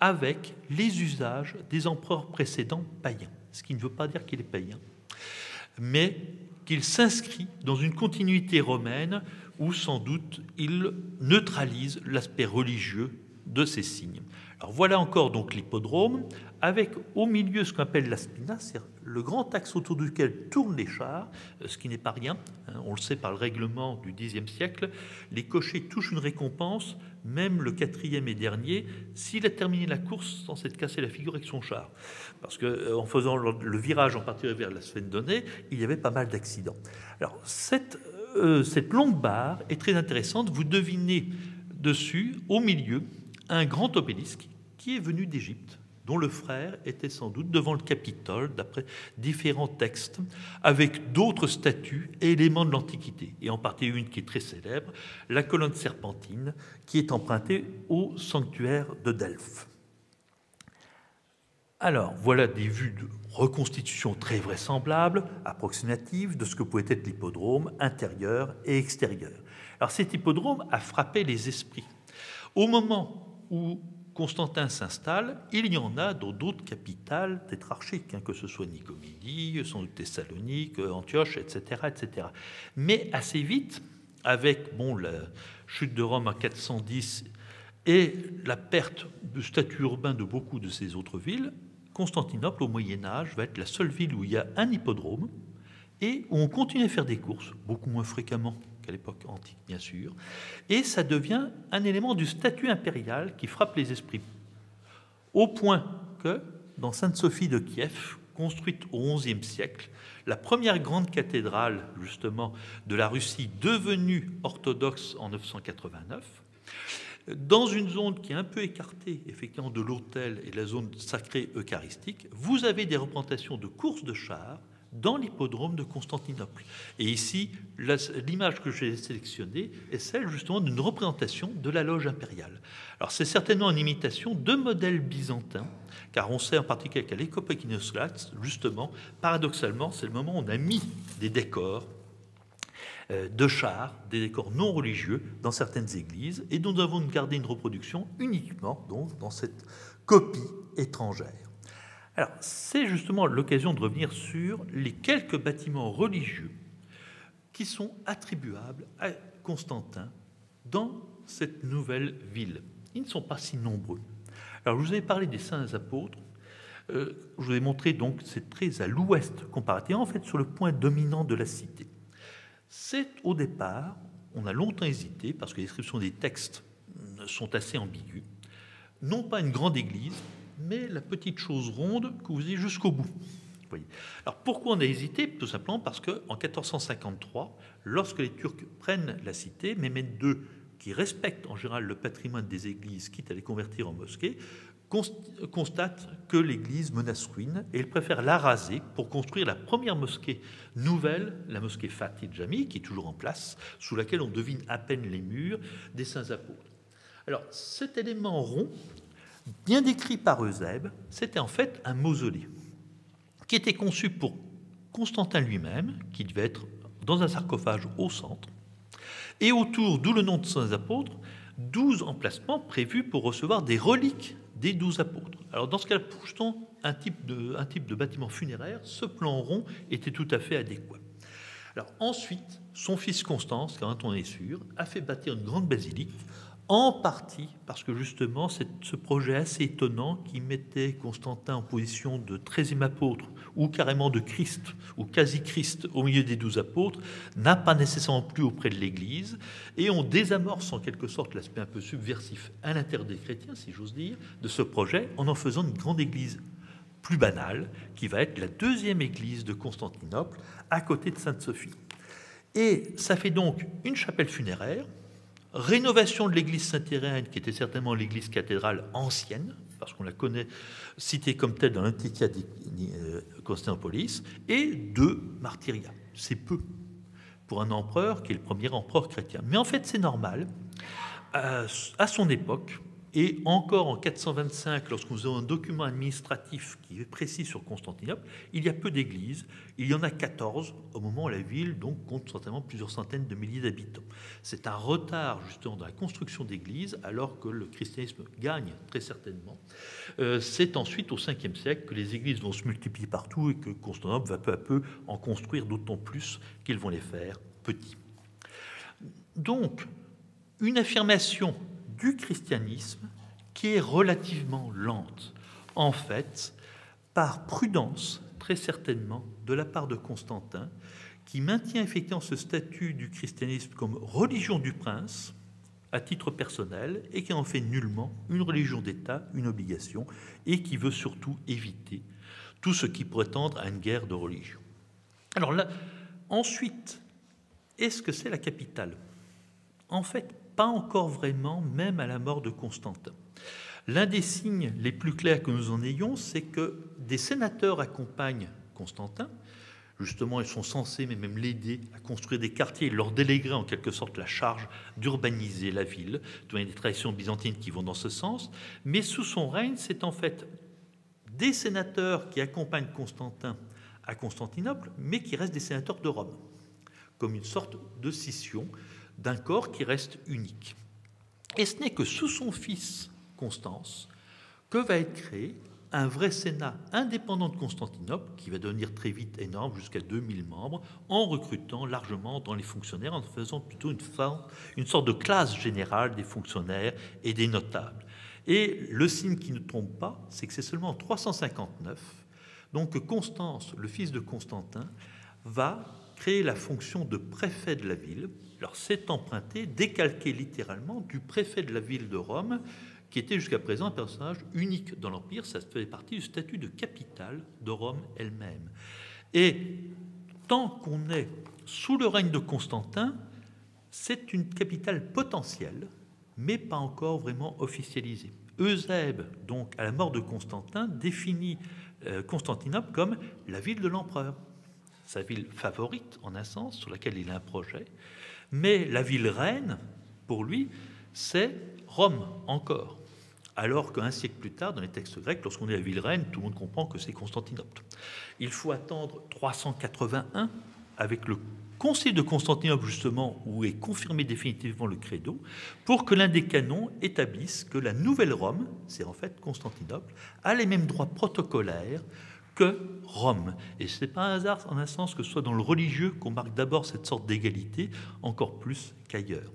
avec les usages des empereurs précédents païens. Ce qui ne veut pas dire qu'il est païen, mais qu'il s'inscrit dans une continuité romaine où sans doute il neutralise l'aspect religieux de ces signes. Alors voilà encore donc l'hippodrome, avec au milieu ce qu'on appelle la spina, c'est-à-dire le grand axe autour duquel tournent les chars, ce qui n'est pas rien, hein, on le sait par le règlement du Xe siècle, les cochers touchent une récompense, même le 4e et dernier, s'il a terminé la course sans s'être cassé la figure avec son char. Parce qu'en faisant le virage en particulier vers la Sphène-Donnée, il y avait pas mal d'accidents. Alors cette longue barre est très intéressante, vous devinez dessus, au milieu, un grand obélisque qui est venu d'Égypte, dont le frère était sans doute devant le Capitole, d'après différents textes, avec d'autres statues et éléments de l'Antiquité, et en particulier une qui est très célèbre, la colonne serpentine, qui est empruntée au sanctuaire de Delphes. Alors, voilà des vues de reconstitution très vraisemblables, approximatives, de ce que pouvait être l'hippodrome intérieur et extérieur. Alors, cet hippodrome a frappé les esprits. Au moment où Constantin s'installe, il y en a dans d'autres capitales tétrarchiques, que ce soit Nicomédie, sans doute Thessalonique, Antioche, etc., etc. Mais assez vite, avec la chute de Rome en 410 et la perte de statut urbain de beaucoup de ces autres villes, Constantinople, au Moyen-Âge, va être la seule ville où il y a un hippodrome et où on continue à faire des courses, beaucoup moins fréquemment qu'à l'époque antique, bien sûr, et ça devient un élément du statut impérial qui frappe les esprits, au point que, dans Sainte-Sophie de Kiev, construite au XIe siècle, la première grande cathédrale, justement, de la Russie, devenue orthodoxe en 989, dans une zone qui est un peu écartée, effectivement, de l'autel et de la zone sacrée eucharistique, vous avez des représentations de courses de chars dans l'hippodrome de Constantinople. Et ici, l'image que j'ai sélectionnée est celle justement d'une représentation de la loge impériale. Alors c'est certainement une imitation de modèles byzantins, car on sait en particulier qu'à l'époque Iconoclaste, justement, paradoxalement, c'est le moment où on a mis des décors de chars, des décors non religieux dans certaines églises, et dont nous avons gardé une reproduction uniquement donc, dans cette copie étrangère. Alors, c'est justement l'occasion de revenir sur les quelques bâtiments religieux qui sont attribuables à Constantin dans cette nouvelle ville. Ils ne sont pas si nombreux. Alors, je vous ai parlé des saints apôtres. Je vous ai montré donc c'est très à l'ouest comparativement, en fait, sur le point dominant de la cité. C'est au départ, on a longtemps hésité parce que les descriptions des textes sont assez ambiguës. Non pas une grande église, mais la petite chose ronde que vous avez jusqu'au bout. Vous voyez. Alors pourquoi on a hésité? Tout simplement parce qu'en 1453, lorsque les Turcs prennent la cité, Mehmed II, qui respecte en général le patrimoine des églises, quitte à les convertir en mosquées, constate que l'église menace ruine et il préfère la raser pour construire la première mosquée nouvelle, la mosquée Fatih Jami, qui est toujours en place, sous laquelle on devine à peine les murs des saints apôtres. Alors cet élément rond, bien décrit par Eusèbe, c'était en fait un mausolée qui était conçu pour Constantin lui-même, qui devait être dans un sarcophage au centre, et autour, d'où le nom de saints apôtres, 12 emplacements prévus pour recevoir des reliques des 12 apôtres. Alors dans ce cas-là, pousse-t-on un type de bâtiment funéraire, ce plan rond était tout à fait adéquat. Alors ensuite, son fils Constance, quand on est sûr, a fait bâtir une grande basilique, en partie parce que justement ce projet assez étonnant qui mettait Constantin en position de 13e apôtre ou carrément de Christ ou quasi-Christ au milieu des 12 apôtres n'a pas nécessairement plu auprès de l'Église et on désamorce en quelque sorte l'aspect un peu subversif à l'intérieur des chrétiens, si j'ose dire, de ce projet en faisant une grande église plus banale qui va être la deuxième église de Constantinople à côté de Sainte-Sophie. Et ça fait donc une chapelle funéraire, rénovation de l'église Saint-Irénée, qui était certainement l'église cathédrale ancienne, parce qu'on la connaît citée comme telle dans l'Antiquia de Constantinopolis, et 2 martyria. C'est peu pour un empereur qui est le premier empereur chrétien. Mais en fait, c'est normal. À son époque, et encore en 425, lorsque nous avons un document administratif qui est précis sur Constantinople, il y a peu d'églises. Il y en a 14 au moment où la ville donc, compte certainement plusieurs centaines de milliers d'habitants. C'est un retard justement dans la construction d'églises, alors que le christianisme gagne très certainement. C'est ensuite au 5e siècle que les églises vont se multiplier partout et que Constantinople va peu à peu en construire d'autant plus qu'ils vont les faire petits. Donc, une affirmation du christianisme qui est relativement lente, en fait, par prudence, très certainement, de la part de Constantin, qui maintient effectivement ce statut du christianisme comme religion du prince, à titre personnel, et qui en fait nullement une religion d'État, une obligation, et qui veut surtout éviter tout ce qui pourrait tendre à une guerre de religion. Alors là, ensuite, est-ce que c'est la capitale? En fait, pas encore vraiment, même à la mort de Constantin. L'un des signes les plus clairs que nous en ayons, c'est que des sénateurs accompagnent Constantin. Justement, ils sont censés, mais même l'aider à construire des quartiers, leur déléguer en quelque sorte la charge d'urbaniser la ville. Il y a des traditions byzantines qui vont dans ce sens. Mais sous son règne, c'est en fait des sénateurs qui accompagnent Constantin à Constantinople, mais qui restent des sénateurs de Rome, comme une sorte de scission d'un corps qui reste unique. Et ce n'est que sous son fils Constance que va être créé un vrai Sénat indépendant de Constantinople, qui va devenir très vite énorme, jusqu'à 2000 membres, en recrutant largement dans les fonctionnaires, en faisant plutôt une sorte de classe générale des fonctionnaires et des notables. Et le signe qui ne trompe pas, c'est que c'est seulement en 359, donc que Constance, le fils de Constantin, va créer la fonction de préfet de la ville. Alors c'est emprunté, décalqué littéralement du préfet de la ville de Rome, qui était jusqu'à présent un personnage unique dans l'Empire. Ça faisait partie du statut de capitale de Rome elle-même. Et tant qu'on est sous le règne de Constantin, c'est une capitale potentielle, mais pas encore vraiment officialisée. Eusèbe, donc à la mort de Constantin, définit Constantinople comme la ville de l'empereur, sa ville favorite en un sens, sur laquelle il a un projet, mais la ville reine, pour lui, c'est Rome encore. Alors qu'un siècle plus tard, dans les textes grecs, lorsqu'on est la ville reine, tout le monde comprend que c'est Constantinople. Il faut attendre 381, avec le Concile de Constantinople, justement, où est confirmé définitivement le credo, pour que l'un des canons établisse que la nouvelle Rome, c'est en fait Constantinople, a les mêmes droits protocolaires que Rome. Et ce n'est pas un hasard, en un sens, que ce soit dans le religieux qu'on marque d'abord cette sorte d'égalité, encore plus qu'ailleurs.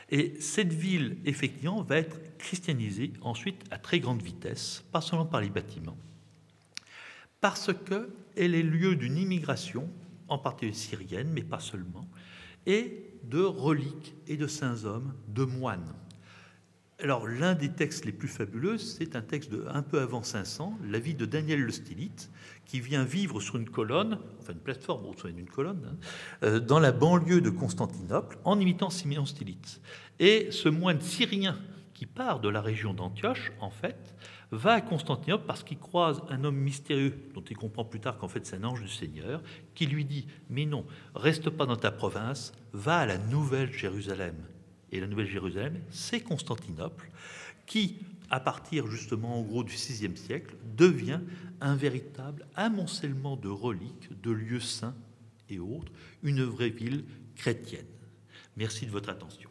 Et cette ville, effectivement, va être christianisée ensuite à très grande vitesse, pas seulement par les bâtiments, parce qu'elle est lieu d'une immigration, en partie syrienne, mais pas seulement, et de reliques et de saints hommes, de moines. Alors, l'un des textes les plus fabuleux, c'est un texte de un peu avant 500, la vie de Daniel le Stylite, qui vient vivre sur une colonne, enfin une plateforme, on une colonne, dans la banlieue de Constantinople, en imitant Siméon Stylite. Et ce moine syrien qui part de la région d'Antioche, en fait, va à Constantinople parce qu'il croise un homme mystérieux, dont il comprend plus tard qu'en fait c'est un ange du Seigneur, qui lui dit « Mais non, reste pas dans ta province, va à la Nouvelle Jérusalem ». Et la Nouvelle Jérusalem, c'est Constantinople, qui, à partir justement en gros du VIe siècle, devient un véritable amoncellement de reliques, de lieux saints et autres, une vraie ville chrétienne. Merci de votre attention.